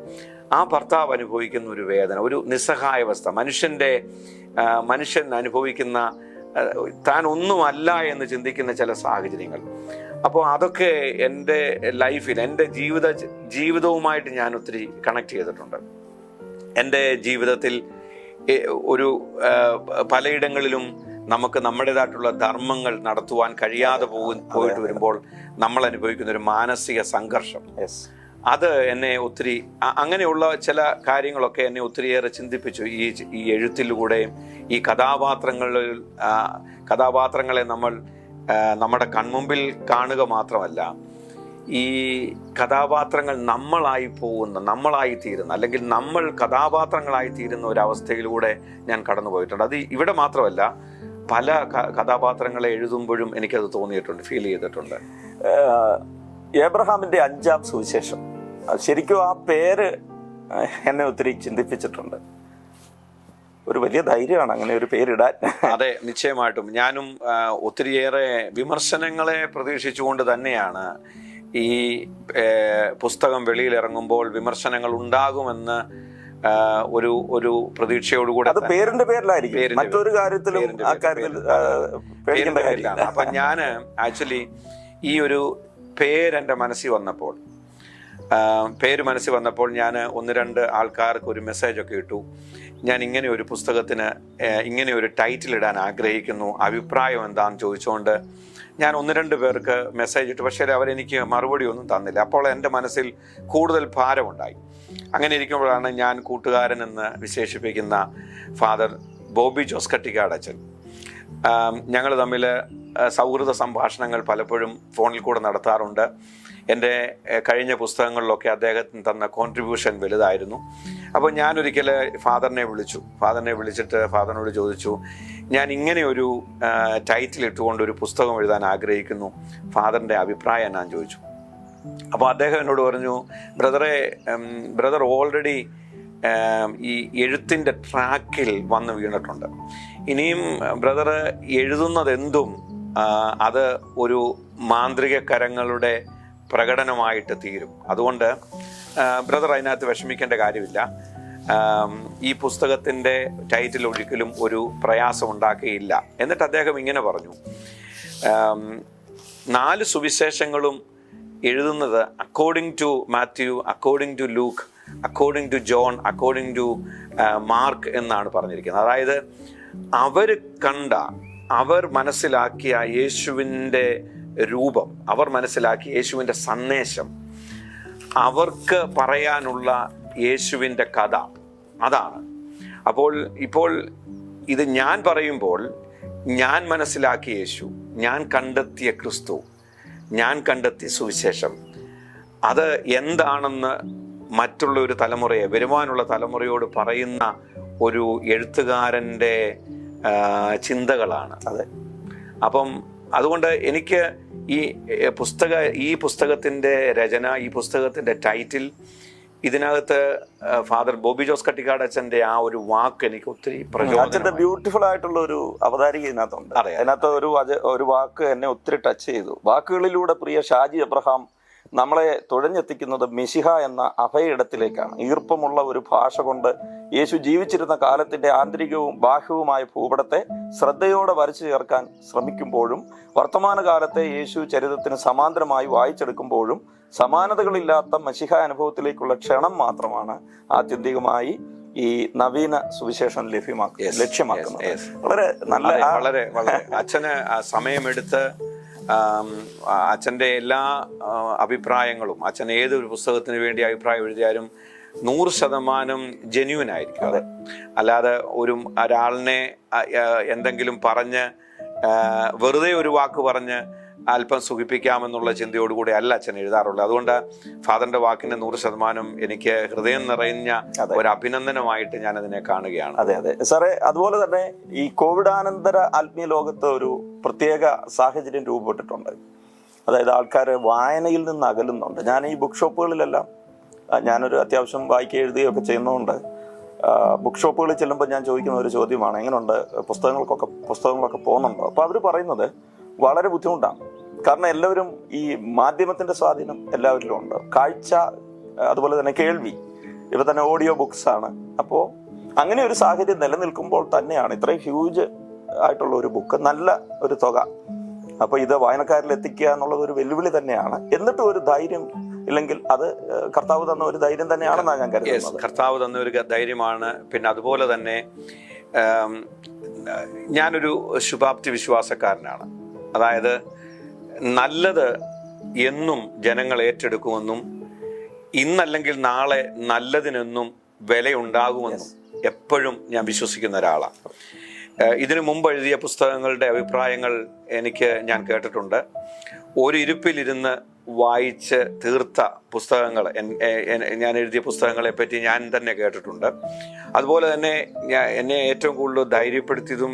ആ ഭർത്താവ് അനുഭവിക്കുന്ന ഒരു വേദന, ഒരു നിസ്സഹായാവസ്ഥ, മനുഷ്യൻ അനുഭവിക്കുന്ന, താൻ ഒന്നുമല്ല എന്ന് ചിന്തിക്കുന്ന ചില സാഹചര്യങ്ങൾ. അപ്പോൾ അതൊക്കെ എൻ്റെ ലൈഫിൽ, എൻ്റെ ജീവിതവുമായിട്ട് ഞാൻ ഒത്തിരി കണക്ട് ചെയ്തിട്ടുണ്ട്. എൻ്റെ ജീവിതത്തിൽ പലയിടങ്ങളിലും നമുക്ക് നമ്മുടേതായിട്ടുള്ള ധർമ്മങ്ങൾ നടത്തുവാൻ കഴിയാതെ പോയിട്ട് വരുമ്പോൾ നമ്മൾ അനുഭവിക്കുന്ന ഒരു മാനസിക സംഘർഷം, അത് എന്നെ ഒത്തിരി, അങ്ങനെയുള്ള ചില കാര്യങ്ങളൊക്കെ എന്നെ ഒത്തിരിയേറെ ചിന്തിപ്പിച്ചു. ഈ എഴുത്തിലൂടെയും ഈ കഥാപാത്രങ്ങളെ നമ്മൾ നമ്മുടെ കൺമുമ്പിൽ കാണുക മാത്രമല്ല, ഈ കഥാപാത്രങ്ങൾ നമ്മളായി തീരുന്ന അല്ലെങ്കിൽ നമ്മൾ കഥാപാത്രങ്ങളായി തീരുന്ന ഒരവസ്ഥയിലൂടെ ഞാൻ കടന്നുപോയിട്ടുണ്ട്. അത് ഇവിടെ മാത്രമല്ല, പല കഥാപാത്രങ്ങളെ എഴുതുമ്പോഴും എനിക്കത് തോന്നിയിട്ടുണ്ട്, ഫീൽ ചെയ്തിട്ടുണ്ട്. ഏബ്രഹാമിന്റെ 5-ാം സുവിശേഷം, ശരിക്കും ആ പേര് എന്നെ ഒത്തിരി ചിന്തിപ്പിച്ചിട്ടുണ്ട്. ഒരു വലിയ ധൈര്യമാണ് അങ്ങനെ ഒരു പേരിടാൻ. അതെ, നിശ്ചയമായിട്ടും. ഞാനും ഒത്തിരിയേറെ വിമർശനങ്ങളെ പ്രതീക്ഷിച്ചുകൊണ്ട് തന്നെയാണ് ഈ പുസ്തകം വെളിയിലിറങ്ങുമ്പോൾ വിമർശനങ്ങൾ ഉണ്ടാകുമെന്ന് ഒരു പ്രതീക്ഷയോടുകൂടെ. അത് പേരിന്റെ പേരിലായിരിക്കും, മറ്റൊരു കാര്യത്തിലും ആ കാര്യത്തിൽ പേടിക്കേണ്ട കാര്യമില്ല. അപ്പൊ ഞാൻ ആക്ച്വലി ഈ ഒരു പേരെന്റെ മനസ്സിൽ വന്നപ്പോൾ ഞാൻ 1-2 ആൾക്കാർക്ക് ഒരു മെസ്സേജൊക്കെ ഇട്ടു. ഞാൻ ഇങ്ങനെ ഒരു പുസ്തകത്തിന് ഇങ്ങനെ ഒരു ടൈറ്റിൽ ഇടാൻ ആഗ്രഹിക്കുന്നു, അഭിപ്രായം എന്താണെന്ന് ചോദിച്ചുകൊണ്ട് ഞാൻ 1-2 പേർക്ക് മെസ്സേജ് ഇട്ടു. പക്ഷേ അവരെനിക്ക് മറുപടി ഒന്നും തന്നില്ല. അപ്പോൾ എൻ്റെ മനസ്സിൽ കൂടുതൽ ഭാരമുണ്ടായി. അങ്ങനെ ഇരിക്കുമ്പോഴാണ് ഞാൻ കൂട്ടുകാരൻ എന്ന് വിശേഷിപ്പിക്കുന്ന ഫാദർ ബോബി ജോസ് കട്ടിക്കാട് അച്ഛൻ, ഞങ്ങൾ തമ്മിൽ സൗഹൃദ സംഭാഷണങ്ങൾ പലപ്പോഴും ഫോണിൽ കൂടെ നടത്താറുണ്ട്. എൻ്റെ കഴിഞ്ഞ പുസ്തകങ്ങളിലൊക്കെ അദ്ദേഹത്തിന് തന്ന കോൺട്രിബ്യൂഷൻ വലുതായിരുന്നു. അപ്പോൾ ഞാനൊരിക്കൽ ഫാദറിനെ വിളിച്ചിട്ട് ഫാദറിനോട് ചോദിച്ചു, ഞാൻ ഇങ്ങനെ ഒരു ടൈറ്റിൽ ഇട്ടുകൊണ്ട് ഒരു പുസ്തകം എഴുതാൻ ആഗ്രഹിക്കുന്നു, ഫാദറിൻ്റെ അഭിപ്രായം ഞാൻ ചോദിച്ചു. അപ്പോൾ അദ്ദേഹം എന്നോട് പറഞ്ഞു, ബ്രദർ ഓൾറെഡി ഈ എഴുത്തിൻ്റെ ട്രാക്കിൽ വന്ന് വീണിട്ടുണ്ട്. ഇനിയും ബ്രദർ എഴുതുന്നതെന്തും അത് ഒരു മാന്ത്രിക കരങ്ങളുടെ പ്രകടനമായിട്ട് തീരും. അതുകൊണ്ട് ബ്രദർ അതിനകത്ത് വിഷമിക്കേണ്ട കാര്യമില്ല. ഈ പുസ്തകത്തിൻ്റെ ടൈറ്റിൽ ഒരിക്കലും ഒരു പ്രയാസം ഉണ്ടാക്കിയില്ല. എന്നിട്ട് അദ്ദേഹം ഇങ്ങനെ പറഞ്ഞു, 4 സുവിശേഷങ്ങളും എഴുതുന്നത് according to Matthew, according to Luke, according to John, according to Mark എന്നാണ് പറഞ്ഞിരിക്കുന്നത്. അതായത് അവർ മനസ്സിലാക്കിയ യേശുവിൻ്റെ രൂപം, അവർ മനസ്സിലാക്കിയ യേശുവിൻ്റെ സന്ദേശം, അവർക്ക് പറയാനുള്ള യേശുവിൻ്റെ കഥ, അതാണ്. ഇപ്പോൾ ഇത് ഞാൻ പറയുമ്പോൾ ഞാൻ മനസ്സിലാക്കിയ യേശു, ഞാൻ കണ്ടെത്തിയ ക്രിസ്തു, ഞാൻ കണ്ടെത്തിയ സുവിശേഷം, അത് എന്താണെന്ന് മറ്റുള്ള ഒരു തലമുറയെ, വരുവാനുള്ള തലമുറയോട് പറയുന്ന ഒരു എഴുത്തുകാരൻ്റെ ചിന്തകളാണ്. അതെ. അപ്പം അതുകൊണ്ട് എനിക്ക് ഈ പുസ്തകത്തിൻ്റെ രചന, ഈ പുസ്തകത്തിൻ്റെ ടൈറ്റിൽ, ഇതിനകത്ത് ഫാദർ ബോബി ജോസ് കട്ടിക്കാട് അച്ഛൻ്റെ ആ ഒരു വാക്ക് എനിക്ക് ഒത്തിരി അച്ഛൻ്റെ ബ്യൂട്ടിഫുൾ ആയിട്ടുള്ള ഒരു അവതാരിക ഇതിനകത്തുണ്ട്. അതിനകത്ത് ഒരു വാക്ക് എന്നെ ഒത്തിരി ടച്ച് ചെയ്തു. വാക്കുകളിലൂടെ പ്രിയ ഷാജി എബ്രഹാം നമ്മളെ തുഴഞ്ഞെത്തിക്കുന്നത് മെശിഹ എന്ന അഭയയിടത്തിലേക്കാണ്. ഈർപ്പമുള്ള ഒരു ഭാഷ കൊണ്ട് യേശു ജീവിച്ചിരുന്ന കാലത്തിന്റെ ആന്തരികവും ബാഹ്യവുമായ ഭൂപടത്തെ ശ്രദ്ധയോടെ വരച്ചു ചേർക്കാൻ ശ്രമിക്കുമ്പോഴും വർത്തമാനകാലത്തെ യേശു ചരിത്രത്തിന് സമാന്തരമായി വായിച്ചെടുക്കുമ്പോഴും സമാനതകളില്ലാത്ത മശിഹ അനുഭവത്തിലേക്കുള്ള ക്ഷണം മാത്രമാണ് ആത്യന്തികമായി ഈ നവീന സുവിശേഷം ലക്ഷ്യമാക്കുന്നത്. വളരെ അച്ഛന് സമയമെടുത്ത് അച്ഛൻ്റെ എല്ലാ അഭിപ്രായങ്ങളും, അച്ഛൻ ഏതൊരു പുസ്തകത്തിന് വേണ്ടി അഭിപ്രായം എഴുതിയാലും 100% ജെന്യുവൻ ആയിരിക്കും. അല്ലാതെ ഒരാളിനെ എന്തെങ്കിലും പറഞ്ഞ് വെറുതെ ഒരു വാക്ക് പറഞ്ഞ് അല്പം സുഖിപ്പിക്കാമെന്നുള്ള ചിന്തയോടുകൂടി അല്ല അച്ഛൻ എഴുതാറുള്ളത്. അതുകൊണ്ട് ഫാദറിന്റെ വാക്കിന് 100% എനിക്ക് ഹൃദയം നിറഞ്ഞ ഒരു അഭിനന്ദനമായിട്ട് ഞാൻ അതിനെ കാണുകയാണ്. അതെ സാറേ, അതുപോലെ തന്നെ ഈ കോവിഡാനന്തര ആത്മീയ ലോകത്ത് ഒരു പ്രത്യേക സാഹചര്യം രൂപപ്പെട്ടിട്ടുണ്ട്. അതായത് ആൾക്കാർ വായനയിൽ നിന്ന് അകലുന്നുണ്ട്. ഞാൻ ഈ ബുക്ക് ഷോപ്പുകളിലെല്ലാം, ഞാനൊരു അത്യാവശ്യം വായിക്കുക എഴുതുകയൊക്കെ ചെയ്യുന്നതുകൊണ്ട് ബുക്ക് ഷോപ്പുകളിൽ ചെല്ലുമ്പോൾ ഞാൻ ചോദിക്കുന്ന ഒരു ചോദ്യമാണ്, എങ്ങനെയുണ്ട് പുസ്തകങ്ങളൊക്കെ പോകുന്നുണ്ടോ? അപ്പോൾ അവർ പറയുന്നത് വളരെ ബുദ്ധിമുട്ടാണ്. കാരണം എല്ലാവരും ഈ മാധ്യമത്തിന്റെ സ്വാധീനം എല്ലാവരിലും ഉണ്ട്. കാഴ്ച, അതുപോലെ തന്നെ കേൾവി, ഇപ്പൊ തന്നെ ഓഡിയോ ബുക്സ് ആണ്. അപ്പോൾ അങ്ങനെ ഒരു സാഹചര്യം നിലനിൽക്കുമ്പോൾ തന്നെയാണ് ഇത്രയും ഹ്യൂജ് ആയിട്ടുള്ള ഒരു ബുക്ക്, നല്ല ഒരു തുക, അപ്പൊ ഇത് വായനക്കാരിൽ എത്തിക്കുക എന്നുള്ളത് ഒരു വെല്ലുവിളി തന്നെയാണ്. എന്നിട്ടും ഒരു ധൈര്യം ഇല്ലെങ്കിൽ അത് കർത്താവ് തന്ന ഒരു ധൈര്യം തന്നെയാണെന്നാണ് ഞാൻ കരുതുന്നത്. കർത്താവ് തന്ന ഒരു ധൈര്യമാണ്. പിന്നെ അതുപോലെ തന്നെ ഞാനൊരു ശുഭാപ്തി വിശ്വാസക്കാരനാണ്. അതായത് നല്ലത് എന്നും ജനങ്ങൾ ഏറ്റെടുക്കുമെന്നും ഇന്നല്ലെങ്കിൽ നാളെ നല്ലതിനെന്നും വിലയുണ്ടാകുമെന്നും എപ്പോഴും ഞാൻ വിശ്വസിക്കുന്ന ഒരാളാണ്. ഇതിനു മുമ്പ് എഴുതിയ പുസ്തകങ്ങളുടെ അഭിപ്രായങ്ങൾ ഞാൻ കേട്ടിട്ടുണ്ട്. ഒരു ഇരിപ്പിലിരുന്ന് വായിച്ച് തീർത്ത പുസ്തകങ്ങൾ, ഞാൻ എഴുതിയ പുസ്തകങ്ങളെ പറ്റി ഞാൻ തന്നെ കേട്ടിട്ടുണ്ട്. അതുപോലെ തന്നെ എന്നെ ഏറ്റവും കൂടുതൽ ധൈര്യപ്പെടുത്തിയതും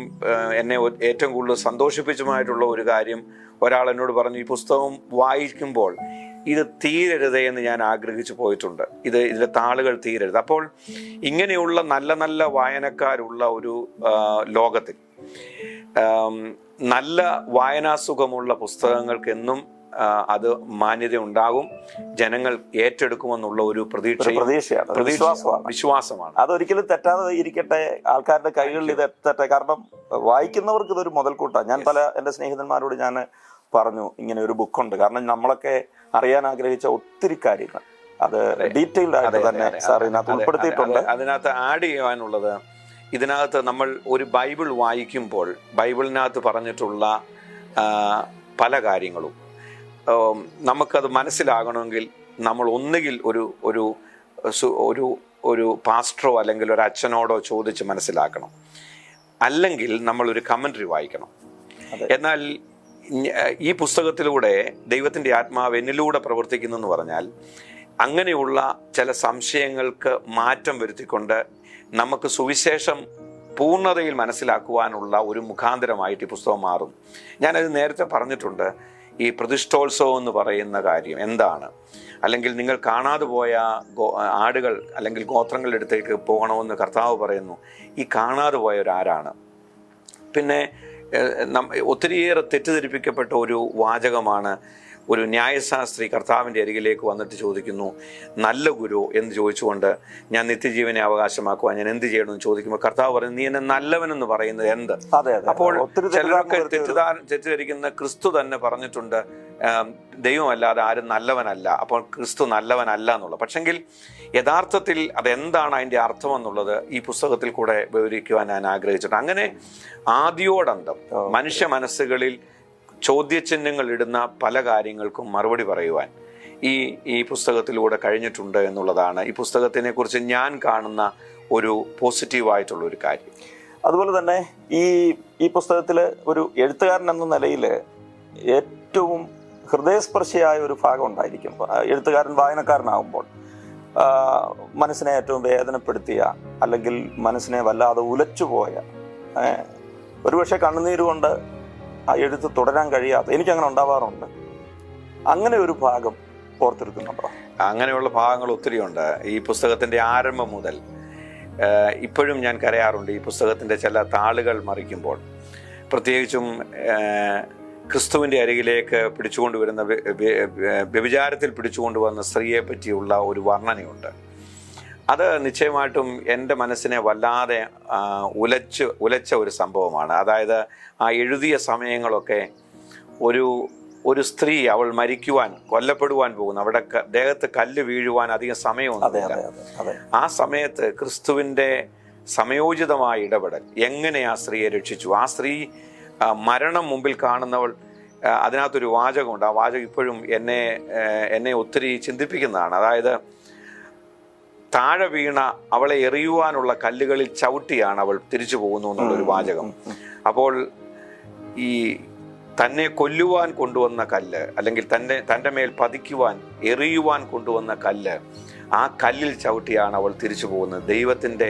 എന്നെ ഏറ്റവും കൂടുതൽ സന്തോഷിപ്പിച്ചുമായിട്ടുള്ള ഒരു കാര്യം, ഒരാൾ എന്നോട് പറഞ്ഞു, ഈ പുസ്തകം വായിക്കുമ്പോൾ ഇത് തീരരുതേ എന്ന് ഞാൻ ആഗ്രഹിച്ചു പോയിട്ടുണ്ട്, ഇതിലെ താളുകൾ തീരരുത്. അപ്പോൾ ഇങ്ങനെയുള്ള നല്ല നല്ല വായനക്കാരുള്ള ഒരു ലോകത്തിൽ നല്ല വായനാസുഖമുള്ള പുസ്തകങ്ങൾക്ക് എന്നും അത് മാന്യത ഉണ്ടാകും, ജനങ്ങൾ ഏറ്റെടുക്കുമെന്നുള്ള ഒരു വിശ്വാസമാണ്. അതൊരിക്കലും തെറ്റാതെ ഇരിക്കട്ടെ, ആൾക്കാരുടെ കൈകളിൽ ഇത് എത്തട്ടെ. കാരണം വായിക്കുന്നവർക്ക് ഇതൊരു മുതൽക്കൂട്ടാണ്. ഞാൻ പല എൻ്റെ സ്നേഹിതന്മാരോട് ഞാൻ പറഞ്ഞു, ഇങ്ങനെ ഒരു ബുക്കുണ്ട്. കാരണം നമ്മളൊക്കെ അറിയാൻ ആഗ്രഹിച്ച ഒത്തിരി കാര്യങ്ങൾ അത് ഡീറ്റെയിൽഡ് ആയിട്ട് തന്നെ സാർ ഇതിനകത്ത് ഉൾപ്പെടുത്തിയിട്ടുണ്ട്. അതിനകത്ത് ആഡ് ചെയ്യാനുള്ളത്, ഇതിനകത്ത് നമ്മൾ ഒരു ബൈബിൾ വായിക്കുമ്പോൾ ബൈബിളിനകത്ത് പറഞ്ഞിട്ടുള്ള പല കാര്യങ്ങളും നമുക്കത് മനസ്സിലാകണമെങ്കിൽ നമ്മൾ ഒന്നുകിൽ ഒരു പാസ്റ്ററോ അല്ലെങ്കിൽ ഒരു അച്ഛനോടോ ചോദിച്ച് മനസ്സിലാക്കണം, അല്ലെങ്കിൽ നമ്മളൊരു കമന്ററി വായിക്കണം. എന്നാൽ ഈ പുസ്തകത്തിലൂടെ ദൈവത്തിൻ്റെ ആത്മാവ് എന്നിലൂടെ പ്രവർത്തിക്കുന്നു എന്ന് പറഞ്ഞാൽ, അങ്ങനെയുള്ള ചില സംശയങ്ങൾക്ക് മാറ്റം വരുത്തിക്കൊണ്ട് നമുക്ക് സുവിശേഷം പൂർണ്ണതയിൽ മനസ്സിലാക്കുവാനുള്ള ഒരു മുഖാന്തരമായിട്ട് ഈ പുസ്തകം മാറും. ഞാനത് നേരത്തെ പറഞ്ഞിട്ടുണ്ട്. ഈ പ്രതിഷ്ഠോത്സവം എന്ന് പറയുന്ന കാര്യം എന്താണ്, അല്ലെങ്കിൽ നിങ്ങൾ കാണാതെ പോയ ആടുകൾ അല്ലെങ്കിൽ ഗോത്രങ്ങളുടെ അടുത്തേക്ക് പോകണമെന്ന് കർത്താവ് പറയുന്നു. ഈ കാണാതെ പോയവരാരാണ്? പിന്നെ ഒത്തിരിയേറെ തെറ്റിദ്ധരിപ്പിക്കപ്പെട്ട ഒരു വാചകമാണ്, ഒരു ന്യായശാസ്ത്രി കർത്താവിൻ്റെ അരികിലേക്ക് വന്നിട്ട് ചോദിക്കുന്നു, നല്ല ഗുരു എന്ന് ചോദിച്ചുകൊണ്ട്, ഞാൻ നിത്യജീവനെ അവകാശമാക്കുവാൻ ഞാൻ എന്ത് ചെയ്യണമെന്ന് ചോദിക്കുമ്പോൾ കർത്താവ് പറയുന്നു, നീ എന്നെ നല്ലവനെന്ന് പറയുന്നത് എന്ത്? അപ്പോൾ ചിലരൊക്കെ തെറ്റിദ്ധരിക്കുന്ന, ക്രിസ്തു തന്നെ പറഞ്ഞിട്ടുണ്ട് ദൈവമല്ലാതെ ആരും നല്ലവനല്ല, അപ്പോൾ ക്രിസ്തു നല്ലവനല്ല എന്നുള്ളത്. പക്ഷെങ്കിൽ യഥാർത്ഥത്തിൽ അതെന്താണ് അതിൻ്റെ അർത്ഥം എന്നുള്ളത് ഈ പുസ്തകത്തിൽ കൂടെ വിവരിക്കുവാൻ ഞാൻ ആഗ്രഹിച്ചിട്ടുണ്ട്. അങ്ങനെ ആദിയോടന്തം മനുഷ്യ മനസ്സുകളിൽ ചോദ്യചിഹ്നങ്ങൾ ഇടുന്ന പല കാര്യങ്ങൾക്കും മറുപടി പറയുവാൻ ഈ പുസ്തകത്തിലൂടെ കഴിഞ്ഞിട്ടുണ്ട് എന്നുള്ളതാണ് ഈ പുസ്തകത്തിനെ കുറിച്ച് ഞാൻ കാണുന്ന ഒരു പോസിറ്റീവായിട്ടുള്ള ഒരു കാര്യം. അതുപോലെ തന്നെ ഈ പുസ്തകത്തിൽ ഒരു എഴുത്തുകാരൻ എന്ന നിലയിൽ ഏറ്റവും ഹൃദയസ്പർശിയായ ഒരു ഭാഗം ഉണ്ടായിരിക്കും. എഴുത്തുകാരൻ വായനക്കാരനാകുമ്പോൾ മനസ്സിനെ ഏറ്റവും വേദനപ്പെടുത്തിയ, അല്ലെങ്കിൽ മനസ്സിനെ വല്ലാതെ ഉലച്ചുപോയ, ഒരുപക്ഷെ കണ്ണുനീരുകൊണ്ട് ആ എഴുത്ത് തുടരാൻ കഴിയാത്ത, എനിക്കങ്ങനെ ഉണ്ടാവാറുണ്ട്. അങ്ങനെ ഒരു ഭാഗം ഓർത്തെടുക്കുന്നുണ്ടോ? അങ്ങനെയുള്ള ഭാഗങ്ങൾ ഒത്തിരി ഉണ്ട്. ഈ പുസ്തകത്തിൻ്റെ ആരംഭം മുതൽ ഇപ്പോഴും ഞാൻ കരയാറുണ്ട് ഈ പുസ്തകത്തിൻ്റെ ചില താളുകൾ മറിക്കുമ്പോൾ. പ്രത്യേകിച്ചും ക്രിസ്തുവിൻ്റെ അരികിലേക്ക് പിടിച്ചുകൊണ്ടുവരുന്ന, വ്യഭിചാരത്തിൽ പിടിച്ചുകൊണ്ടുവന്ന സ്ത്രീയെ പറ്റിയുള്ള ഒരു വർണ്ണനയുണ്ട്. അത് നിശ്ചയമായിട്ടും എൻ്റെ മനസ്സിനെ വല്ലാതെ ഉലച്ച ഒരു സംഭവമാണ്. അതായത് ആ എഴുതിയ സമയങ്ങളൊക്കെ ഒരു സ്ത്രീ, അവൾ മരിക്കുവാൻ, കൊല്ലപ്പെടുവാൻ പോകുന്നു, അവിടെ ദേഹത്ത് കല്ല് വീഴുവാൻ അധികം സമയമൊന്നുമില്ല. ആ സമയത്ത് ക്രിസ്തുവിൻ്റെ സമയോചിതമായ ഇടപെടൽ എങ്ങനെ ആ സ്ത്രീയെ രക്ഷിച്ചു. ആ സ്ത്രീ മരണം മുമ്പിൽ കാണുന്നവൾ, അതിനകത്തൊരു വാചകമുണ്ട്. ആ വാചകം ഇപ്പോഴും എന്നെ ഒത്തിരി ചിന്തിപ്പിക്കുന്നതാണ്. അതായത് താഴെ വീണ അവളെ എറിയുവാനുള്ള കല്ലുകളിൽ ചവിട്ടിയാണ് അവൾ തിരിച്ചു പോകുന്നു എന്നുള്ളൊരു വാചകം. അപ്പോൾ ഈ തന്നെ കൊല്ലുവാൻ കൊണ്ടുവന്ന കല്ല്, അല്ലെങ്കിൽ തൻ്റെ മേൽ പതിക്കുവാൻ, എറിയുവാൻ കൊണ്ടുവന്ന കല്ല്, ആ കല്ലിൽ ചവിട്ടിയാണ് അവൾ തിരിച്ചു പോകുന്നത്. ദൈവത്തിൻ്റെ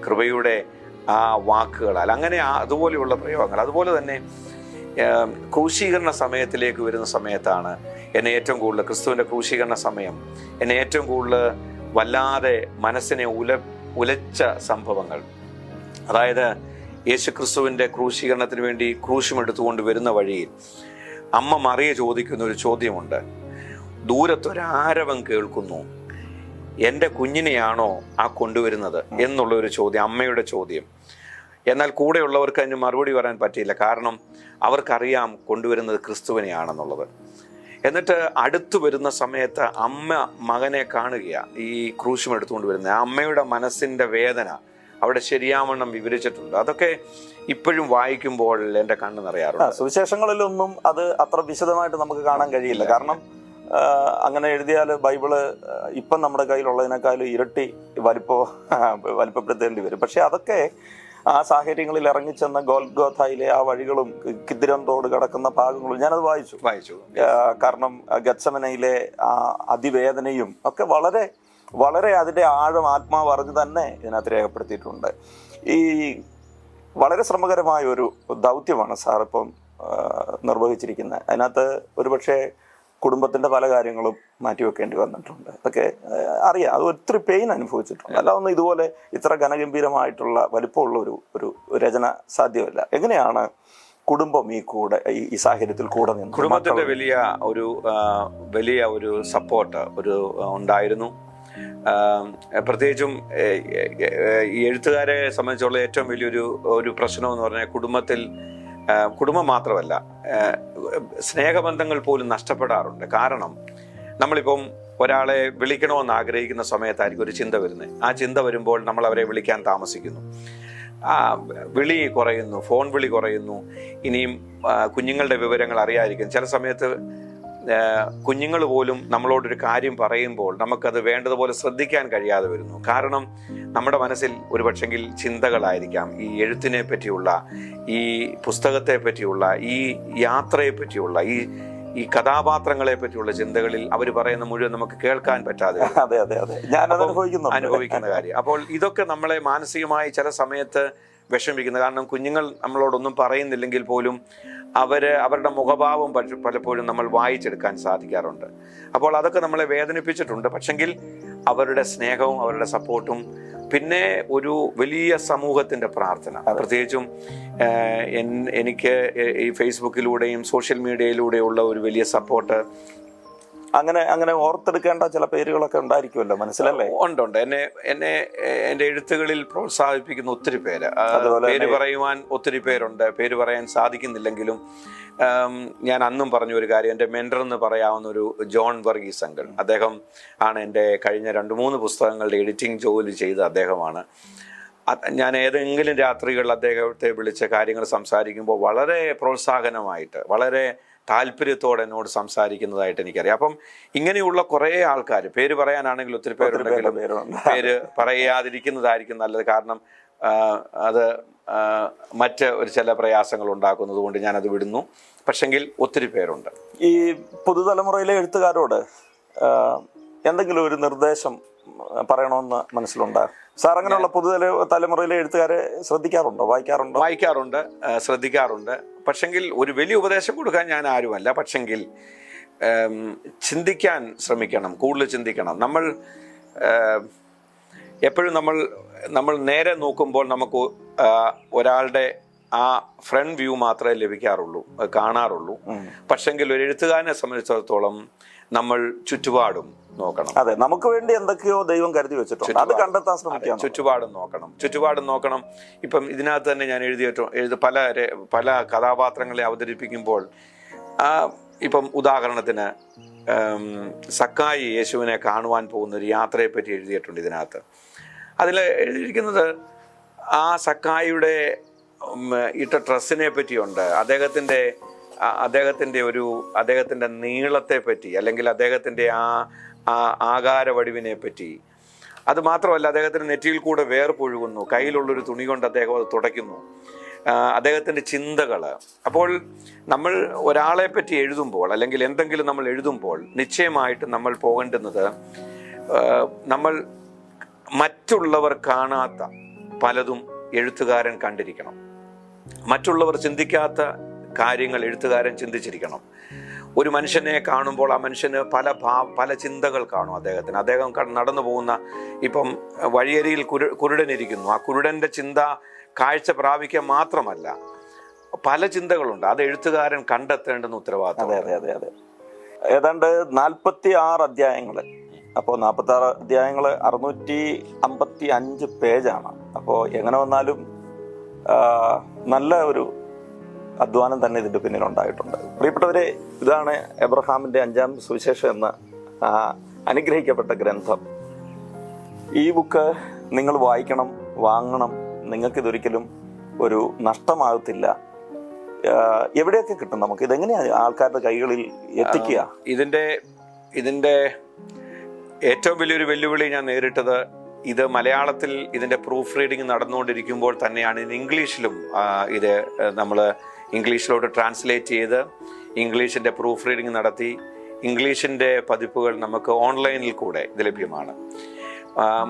കൃപയുടെ ആ വാക്കുകളാൽ. അങ്ങനെ അതുപോലെയുള്ള പ്രയോഗങ്ങൾ. അതുപോലെ തന്നെ ക്രൂശീകരണ സമയത്തിലേക്ക് വരുന്ന സമയത്താണ് എന്നെ ഏറ്റവും കൂടുതൽ, ക്രിസ്തുവിൻ്റെ ക്രൂശീകരണ സമയം എന്നെ ഏറ്റവും കൂടുതൽ വല്ലാതെ മനസ്സിനെ ഉലച്ച സംഭവങ്ങൾ. അതായത് യേശുക്രിസ്തുവിൻ്റെ ക്രൂശീകരണത്തിന് വേണ്ടി ക്രൂശുമെടുത്തുകൊണ്ട് വരുന്ന വഴിയിൽ അമ്മ മറിയ ചോദിക്കുന്ന ഒരു ചോദ്യമുണ്ട്. ദൂരത്തൊരാരവം കേൾക്കുന്നു, എൻ്റെ കുഞ്ഞിനെയാണോ ആ കൊണ്ടുവരുന്നത് എന്നുള്ളൊരു ചോദ്യം, അമ്മയുടെ ചോദ്യം. എന്നാൽ കൂടെയുള്ളവർക്ക് അതിന് മറുപടി പറയാൻ പറ്റിയില്ല. കാരണം അവർക്കറിയാം കൊണ്ടുവരുന്നത് ക്രിസ്തുവിനെയാണെന്നുള്ളത്. എന്നിട്ട് അടുത്തു വരുന്ന സമയത്ത് അമ്മ മകനെ കാണുകയാണ്, ഈ ക്രൂശും എടുത്തുകൊണ്ട് വരുന്നത്. ആ അമ്മയുടെ മനസ്സിൻ്റെ വേദന അവിടെ ശരിയാവണ്ണം വിവരിച്ചിട്ടുണ്ട്. അതൊക്കെ ഇപ്പോഴും വായിക്കുമ്പോൾ എൻ്റെ കണ്ണ് നിറയാറുണ്ട്. സുവിശേഷങ്ങളിലൊന്നും അത് അത്ര വിശദമായിട്ട് നമുക്ക് കാണാൻ കഴിയില്ല. കാരണം അങ്ങനെ എഴുതിയാൽ ബൈബിള് ഇപ്പം നമ്മുടെ കയ്യിലുള്ളതിനേക്കാളും ഇരട്ടി വലിപ്പപ്പെടുത്തേണ്ടി വരും. പക്ഷെ അതൊക്കെ ആ സാഹചര്യങ്ങളിൽ ഇറങ്ങിച്ചെന്ന ഗോൽഗോഥായിലെ ആ വഴികളും കിദ്രം തോട് കിടക്കുന്ന ഭാഗങ്ങളും ഞാനത് വായിച്ചു. കാരണം ഗത്സമനയിലെ ആ അതിവേദനയും ഒക്കെ വളരെ വളരെ അതിൻ്റെ ആഴം ആത്മാവ് അറിഞ്ഞ് തന്നെ ഇതിനകത്ത് രേഖപ്പെടുത്തിയിട്ടുണ്ട്. ഈ വളരെ ശ്രമകരമായ ഒരു ദൗത്യമാണ് സാർ ഇപ്പം നിർവഹിച്ചിരിക്കുന്നത്. അതിനകത്ത് ഒരുപക്ഷെ കുടുംബത്തിൻ്റെ പല കാര്യങ്ങളും മാറ്റിവെക്കേണ്ടി വന്നിട്ടുണ്ട്. അതൊക്കെ അറിയാം, അത് ഒത്തിരി പെയിൻ അനുഭവിച്ചിട്ടുണ്ട്. അല്ലാതൊന്നും ഇതുപോലെ ഇത്ര ഘനഗംഭീരമായിട്ടുള്ള വലിപ്പമുള്ള ഒരു രചന സാധ്യമല്ല. എങ്ങനെയാണ് കുടുംബം ഈ സാഹചര്യത്തിൽ കൂടെ നിന്ന്? കുടുംബത്തിന്റെ വലിയ ഒരു സപ്പോർട്ട് ഉണ്ടായിരുന്നു. പ്രത്യേകിച്ചും ഈ എഴുത്തുകാരെ സംബന്ധിച്ചുള്ള ഏറ്റവും വലിയൊരു പ്രശ്നം എന്ന് പറഞ്ഞാൽ കുടുംബം മാത്രമല്ല, സ്നേഹബന്ധങ്ങൾ പോലും നഷ്ടപ്പെടാറുണ്ട്. കാരണം നമ്മളിപ്പം ഒരാളെ വിളിക്കണമെന്ന് ആഗ്രഹിക്കുന്ന സമയത്തായിരിക്കും ഒരു ചിന്ത വരുന്നത്. ആ ചിന്ത വരുമ്പോൾ നമ്മൾ അവരെ വിളിക്കാൻ താമസിക്കുന്നു, വിളി കുറയുന്നു, ഫോൺ വിളി കുറയുന്നു. ഇനിയും കുഞ്ഞുങ്ങളുടെ വിവരങ്ങൾ അറിയാതിരിക്കും. ചില സമയത്ത് കുഞ്ഞുങ്ങൾ പോലും നമ്മളോടൊരു കാര്യം പറയുമ്പോൾ നമുക്കത് വേണ്ടതുപോലെ ശ്രദ്ധിക്കാൻ കഴിയാതെ വരുന്നു. കാരണം നമ്മുടെ മനസ്സിൽ ഒരു പക്ഷെങ്കിൽ ചിന്തകളായിരിക്കാം ഈ എഴുത്തിനെ പറ്റിയുള്ള, ഈ പുസ്തകത്തെ പറ്റിയുള്ള, ഈ യാത്രയെ പറ്റിയുള്ള, ഈ കഥാപാത്രങ്ങളെ പറ്റിയുള്ള ചിന്തകളിൽ അവർ പറയുന്ന മുഴുവൻ നമുക്ക് കേൾക്കാൻ പറ്റാതെ അനുഭവിക്കുന്ന കാര്യം. അപ്പോൾ ഇതൊക്കെ നമ്മളെ മാനസികമായി ചില സമയത്ത് വിഷമിക്കുന്നത്. കാരണം കുഞ്ഞുങ്ങൾ നമ്മളോടൊന്നും പറയുന്നില്ലെങ്കിൽ പോലും അവരുടെ മുഖഭാവം പലപ്പോഴും നമ്മൾ വായിച്ചെടുക്കാൻ സാധിക്കാറുണ്ട്. അപ്പോൾ അതൊക്കെ നമ്മളെ വേദനിപ്പിച്ചിട്ടുണ്ട്. പക്ഷെങ്കിൽ അവരുടെ സ്നേഹവും അവരുടെ സപ്പോർട്ടും പിന്നെ ഒരു വലിയ സമൂഹത്തിന്റെ പ്രാർത്ഥന, പ്രത്യേകിച്ചും എനിക്ക് ഈ ഫേസ്ബുക്കിലൂടെയും സോഷ്യൽ മീഡിയയിലൂടെയുള്ള ഒരു വലിയ സപ്പോർട്ട്, അങ്ങനെ ഓർത്തെടുക്കേണ്ട ചില പേരുകളൊക്കെ ഉണ്ടായിരിക്കുമല്ലോ മനസ്സിലല്ലേ? ഉണ്ട്. എന്നെ എൻ്റെ എഴുത്തുകളിൽ പ്രോത്സാഹിപ്പിക്കുന്ന ഒത്തിരി പേര് പറയുവാൻ ഒത്തിരി പേരുണ്ട്. പേര് പറയാൻ സാധിക്കുന്നില്ലെങ്കിലും ഞാൻ അന്നും പറഞ്ഞ ഒരു കാര്യം, എൻ്റെ മെൻറ്റർ എന്ന് പറയാവുന്ന ഒരു ജോൺ വർഗീസ് അങ്കിൾ, അദ്ദേഹം ആണ് എൻ്റെ കഴിഞ്ഞ 2-3 പുസ്തകങ്ങളുടെ എഡിറ്റിംഗ് ജോലി ചെയ്ത അദ്ദേഹമാണ്. ഞാൻ ഏതെങ്കിലും രാത്രികളിൽ അദ്ദേഹത്തെ വിളിച്ച കാര്യങ്ങൾ സംസാരിക്കുമ്പോൾ വളരെ പ്രോത്സാഹനമായിട്ട്, വളരെ താല്പര്യത്തോടെ എന്നോട് സംസാരിക്കുന്നതായിട്ട് എനിക്കറിയാം. അപ്പം ഇങ്ങനെയുള്ള കുറേ ആൾക്കാർ, പേര് പറയാനാണെങ്കിൽ ഒത്തിരി പേരുണ്ടെങ്കിലും പേര് പറയാതിരിക്കുന്നതായിരിക്കും നല്ലത്. കാരണം അത് മറ്റ് ചില പ്രയാസങ്ങൾ ഉണ്ടാക്കുന്നത് കൊണ്ട് ഞാനത് വിടുന്നു. പക്ഷെങ്കിൽ ഒത്തിരി പേരുണ്ട്. ഈ പുതുതലമുറയിലെ എഴുത്തുകാരോട് എന്തെങ്കിലും ഒരു നിർദ്ദേശം പറയണമെന്ന് മനസ്സിലുണ്ടോ സാർ? അങ്ങനെയുള്ള തലമുറയിലെ എഴുത്തുകാരെ ശ്രദ്ധിക്കാറുണ്ടോ, വായിക്കാറുണ്ട്, ശ്രദ്ധിക്കാറുണ്ട്. പക്ഷെങ്കിൽ ഒരു വലിയ ഉപദേശം കൊടുക്കാൻ ഞാൻ ആരുമല്ല. പക്ഷെങ്കിൽ ചിന്തിക്കാൻ ശ്രമിക്കണം, കൂടുതൽ ചിന്തിക്കണം. നമ്മൾ എപ്പോഴും നമ്മൾ നേരെ നോക്കുമ്പോൾ നമുക്ക് ഒരാളുടെ ആ ഫ്രണ്ട് വ്യൂ മാത്രമേ ലഭിക്കാറുള്ളൂ, കാണാറുള്ളൂ. പക്ഷെങ്കിൽ ഒരു എഴുത്തുകാരനെ സംബന്ധിച്ചിടത്തോളം നമ്മൾ ചുറ്റുപാടും നോക്കണം. അതെ, നമുക്ക് വേണ്ടി എന്തൊക്കെയോ ദൈവം കരുതി വെച്ചിട്ടുണ്ട്, അത് കണ്ടെത്താൻ ശ്രമിക്കണം. ചുറ്റുപാടും നോക്കണം. ഇപ്പം ഇതിനകത്ത് തന്നെ ഞാൻ പല കഥാപാത്രങ്ങളെ അവതരിപ്പിക്കുമ്പോൾ ഇപ്പം ഉദാഹരണത്തിന് സക്കായി യേശുവിനെ കാണുവാൻ പോകുന്ന ഒരു യാത്രയെ പറ്റി എഴുതിയിട്ടുണ്ട് ഇതിനകത്ത്. അതിൽ എഴുതിയിരിക്കുന്നത് ആ സക്കായിയുടെ ഇട്ട ഡ്രസ്സിനെ പറ്റിയുണ്ട്, അദ്ദേഹത്തിൻ്റെ നീളത്തെ പറ്റി, അല്ലെങ്കിൽ അദ്ദേഹത്തിൻ്റെ ആ ആകാര വടിവിനെ പറ്റി. അത് മാത്രമല്ല, അദ്ദേഹത്തിൻ്റെ നെറ്റിയിൽ കൂടെ വേർപ്പൊഴുകുന്നു, കയ്യിലുള്ളൊരു തുണി കൊണ്ട് അദ്ദേഹം അത് തുടയ്ക്കുന്നു, അദ്ദേഹത്തിൻ്റെ ചിന്തകൾ. അപ്പോൾ നമ്മൾ ഒരാളെ പറ്റി എഴുതുമ്പോൾ, അല്ലെങ്കിൽ എന്തെങ്കിലും നമ്മൾ എഴുതുമ്പോൾ, നിശ്ചയമായിട്ട് നമ്മൾ പോകേണ്ടുന്നത് നമ്മൾ മറ്റുള്ളവർ കാണാത്ത പലതും എഴുത്തുകാരൻ കണ്ടിരിക്കണം. മറ്റുള്ളവർ ചിന്തിക്കാത്ത കാര്യങ്ങൾ എഴുത്തുകാരൻ ചിന്തിച്ചിരിക്കണം. ഒരു മനുഷ്യനെ കാണുമ്പോൾ ആ മനുഷ്യന് പല ചിന്തകൾ കാണും അദ്ദേഹത്തിന്. അദ്ദേഹം നടന്നു പോകുന്ന, ഇപ്പം വഴിയരിയിൽ കുരുടനിരിക്കുന്നു, ആ കുരുടന്റെ ചിന്ത കാഴ്ച പ്രാപിക്കാൻ മാത്രമല്ല, പല ചിന്തകളുണ്ട്. അത് എഴുത്തുകാരൻ കണ്ടെത്തേണ്ടുന്ന ഉത്തരവാദിത്വം. അതെ. ഏതാണ്ട് 46 അധ്യായങ്ങൾ. അപ്പോൾ 46 അധ്യായങ്ങൾ 655 പേജാണ്. അപ്പോൾ എങ്ങനെ വന്നാലും നല്ല ഒരു അധ്വാനം തന്നെ ഇതിൻ്റെ പിന്നിലുണ്ടായിട്ടുണ്ട്. പ്രിയപ്പെട്ടവരെ, ഇതാണ് എബ്രഹാമിൻ്റെ 5-ാം സുവിശേഷം എന്ന അനുഗ്രഹിക്കപ്പെട്ട ഗ്രന്ഥം. ഈ ബുക്ക് നിങ്ങൾ വായിക്കണം, വാങ്ങണം. നിങ്ങൾക്കിതൊരിക്കലും ഒരു നഷ്ടമാകത്തില്ല. എവിടെയൊക്കെ കിട്ടും നമുക്ക്? ഇതെങ്ങനെയാണ് ആൾക്കാരുടെ കൈകളിൽ എത്തിക്കുക? ഇതിൻ്റെ ഏറ്റവും വലിയൊരു വെല്ലുവിളി ഞാൻ നേരിട്ടത് ഇത് മലയാളത്തിൽ ഇതിൻ്റെ പ്രൂഫ് റീഡിംഗ് നടന്നുകൊണ്ടിരിക്കുമ്പോൾ തന്നെയാണ് ഇത് ഇംഗ്ലീഷിലും ഇത് നമ്മൾ ഇംഗ്ലീഷിലോട്ട് ട്രാൻസ്ലേറ്റ് ചെയ്ത് ഇംഗ്ലീഷിൻ്റെ പ്രൂഫ് റീഡിംഗ് നടത്തി ഇംഗ്ലീഷിൻ്റെ പതിപ്പുകൾ നമുക്ക് ഓൺലൈനിൽ കൂടെ ഇത് ലഭ്യമാണ്.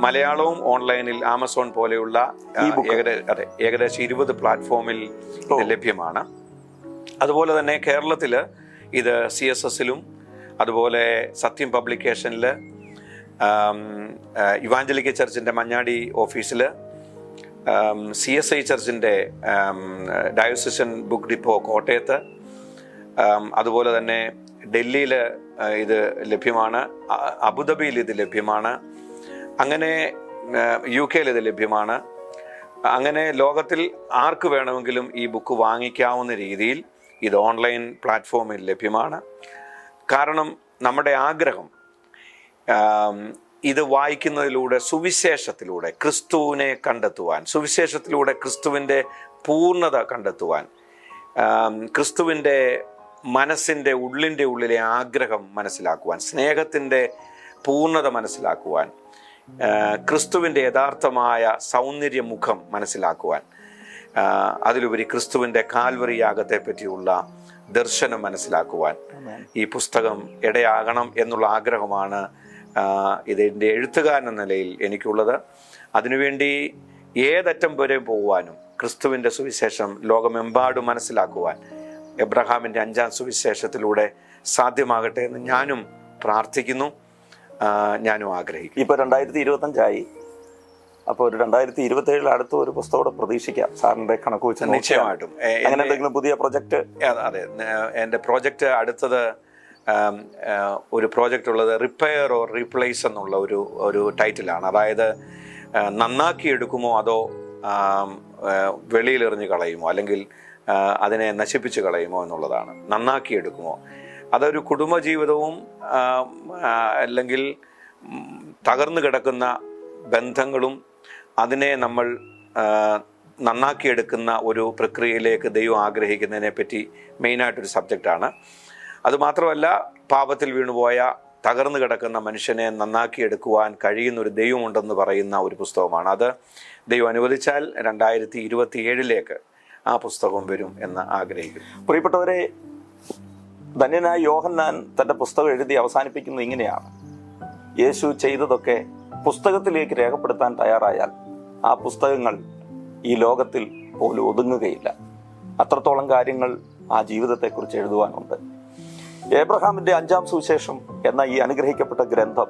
മലയാളവും ഓൺലൈനിൽ ആമസോൺ പോലെയുള്ള ഏകദേശം 20 പ്ലാറ്റ്ഫോമിൽ ഇത് ലഭ്യമാണ്. അതുപോലെ തന്നെ കേരളത്തിൽ ഇത് CSSലും അതുപോലെ സത്യം പബ്ലിക്കേഷനിൽ ഇവാഞ്ചലിക്കൽ ചർച്ചിൻ്റെ മഞ്ഞാടി ഓഫീസിൽ CSI ചർച്ചിൻ്റെ ഡയോസിഷൻ ബുക്ക് ഡിപ്പോ കോട്ടയത്ത്, അതുപോലെ തന്നെ ഡൽഹിയിൽ ഇത് ലഭ്യമാണ്, അബുദാബിയിൽ ഇത് ലഭ്യമാണ്, അങ്ങനെ UK ഇത് ലഭ്യമാണ്. അങ്ങനെ ലോകത്തിൽ ആർക്ക് വേണമെങ്കിലും ഈ ബുക്ക് വാങ്ങിക്കാവുന്ന രീതിയിൽ ഇത് ഓൺലൈൻ പ്ലാറ്റ്ഫോമിൽ ലഭ്യമാണ്. കാരണം നമ്മുടെ ആഗ്രഹം ഇത് വായിക്കുന്നതിലൂടെ സുവിശേഷത്തിലൂടെ ക്രിസ്തുവിനെ കണ്ടെത്തുവാൻ, സുവിശേഷത്തിലൂടെ ക്രിസ്തുവിൻ്റെ പൂർണ്ണത കണ്ടെത്തുവാൻ, ക്രിസ്തുവിൻ്റെ മനസ്സിൻ്റെ ഉള്ളിലെ ആഗ്രഹം മനസ്സിലാക്കുവാൻ, സ്നേഹത്തിൻ്റെ പൂർണ്ണത മനസ്സിലാക്കുവാൻ, ക്രിസ്തുവിൻ്റെ യഥാർത്ഥമായ സൗന്ദര്യമുഖം മനസ്സിലാക്കുവാൻ, അതിലുപരി ക്രിസ്തുവിൻ്റെ കാൽവറി യാഗത്തെ പറ്റിയുള്ള ദർശനം മനസ്സിലാക്കുവാൻ ഈ പുസ്തകം ഇടയാകണം എന്നുള്ള ആഗ്രഹമാണ് ഇതിൻ്റെ എഴുത്തുകാരൻ എന്ന നിലയിൽ എനിക്കുള്ളത്. അതിനുവേണ്ടി ഏതറ്റം വരെ പോകുവാനും ക്രിസ്തുവിൻ്റെ സുവിശേഷം ലോകമെമ്പാടും മനസ്സിലാക്കുവാൻ എബ്രഹാമിൻ്റെ 5-ാം സുവിശേഷത്തിലൂടെ സാധ്യമാകട്ടെ എന്ന് ഞാനും പ്രാർത്ഥിക്കുന്നു, ഞാനും ആഗ്രഹിക്കുന്നു. ഇപ്പോൾ 2025 അപ്പോൾ ഒരു 2027 അടുത്ത ഒരു പുസ്തകം പ്രതീക്ഷിക്കാം സാറിന്റെ കണക്ക് വെച്ച്? നിശ്ചയമായിട്ടും. അങ്ങനെ എന്തെങ്കിലും പുതിയ പ്രൊജക്ട്? അതെ, എൻ്റെ പ്രോജക്റ്റ് അടുത്തത് ഒരു പ്രോജക്റ്റ് ഉള്ളത് റിപ്പയർ ഓർ റീപ്ലേസ് എന്നുള്ള ഒരു ടൈറ്റിലാണ്. അതായത് നന്നാക്കി എടുക്കുമോ അതോ വെളിയിലെറിഞ്ഞ് കളയുമോ അല്ലെങ്കിൽ അതിനെ നശിപ്പിച്ച് കളയുമോ എന്നുള്ളതാണ്. നന്നാക്കി എടുക്കുമോ, അതൊരു കുടുംബജീവിതവും അല്ലെങ്കിൽ തകർന്നു കിടക്കുന്ന ബന്ധങ്ങളും അതിനെ നമ്മൾ നന്നാക്കിയെടുക്കുന്ന ഒരു പ്രക്രിയയിലേക്ക് ദൈവം ആഗ്രഹിക്കുന്നതിനെ പറ്റി മെയിനായിട്ടൊരു സബ്ജക്റ്റാണ്. അതുമാത്രമല്ല, പാപത്തിൽ വീണുപോയ തകർന്നു കിടക്കുന്ന മനുഷ്യനെ നന്നാക്കിയെടുക്കുവാൻ കഴിയുന്നൊരു ദൈവമുണ്ടെന്ന് പറയുന്ന ഒരു പുസ്തകമാണ്. അത് ദൈവം അനുവദിച്ചാൽ 2027 ആ പുസ്തകം വരും എന്ന് ആഗ്രഹിക്കുന്നു. പ്രിയപ്പെട്ടവരെ, ധന്യനായ യോഹന്നാൻ തൻ്റെ പുസ്തകം എഴുതി അവസാനിപ്പിക്കുന്നത് ഇങ്ങനെയാണ്: യേശു ചെയ്തതൊക്കെ പുസ്തകത്തിലേക്ക് രേഖപ്പെടുത്താൻ തയ്യാറായാൽ ആ പുസ്തകങ്ങൾ ഈ ലോകത്തിൽ പോലും ഒതുങ്ങുകയില്ല. അത്രത്തോളം കാര്യങ്ങൾ ആ ജീവിതത്തെക്കുറിച്ച് എഴുതുവാനുണ്ട്. ഏബ്രഹാമിൻ്റെ 5-ാം സുവിശേഷം എന്ന ഈ അനുഗ്രഹിക്കപ്പെട്ട ഗ്രന്ഥം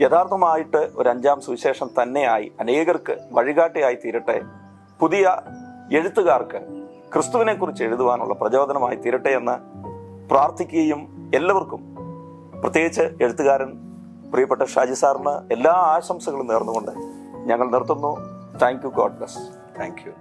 യഥാർത്ഥമായിട്ട് ഒരു 5-ാം സുവിശേഷം തന്നെയായി അനേകർക്ക് വഴികാട്ടിയായി തീരട്ടെ. പുതിയ എഴുത്തുകാർക്ക് ക്രിസ്തുവിനെ കുറിച്ച് എഴുതുവാനുള്ള പ്രചോദനമായി തീരട്ടെ എന്ന് പ്രാർത്ഥിക്കുകയും എല്ലാവർക്കും, പ്രത്യേകിച്ച് എഴുത്തുകാരൻ പ്രിയപ്പെട്ട ഷാജി സാറിന് എല്ലാ ആശംസകളും നേർന്നുകൊണ്ട് ഞങ്ങൾ നിർത്തുന്നു. Thank you. God bless. Thank you.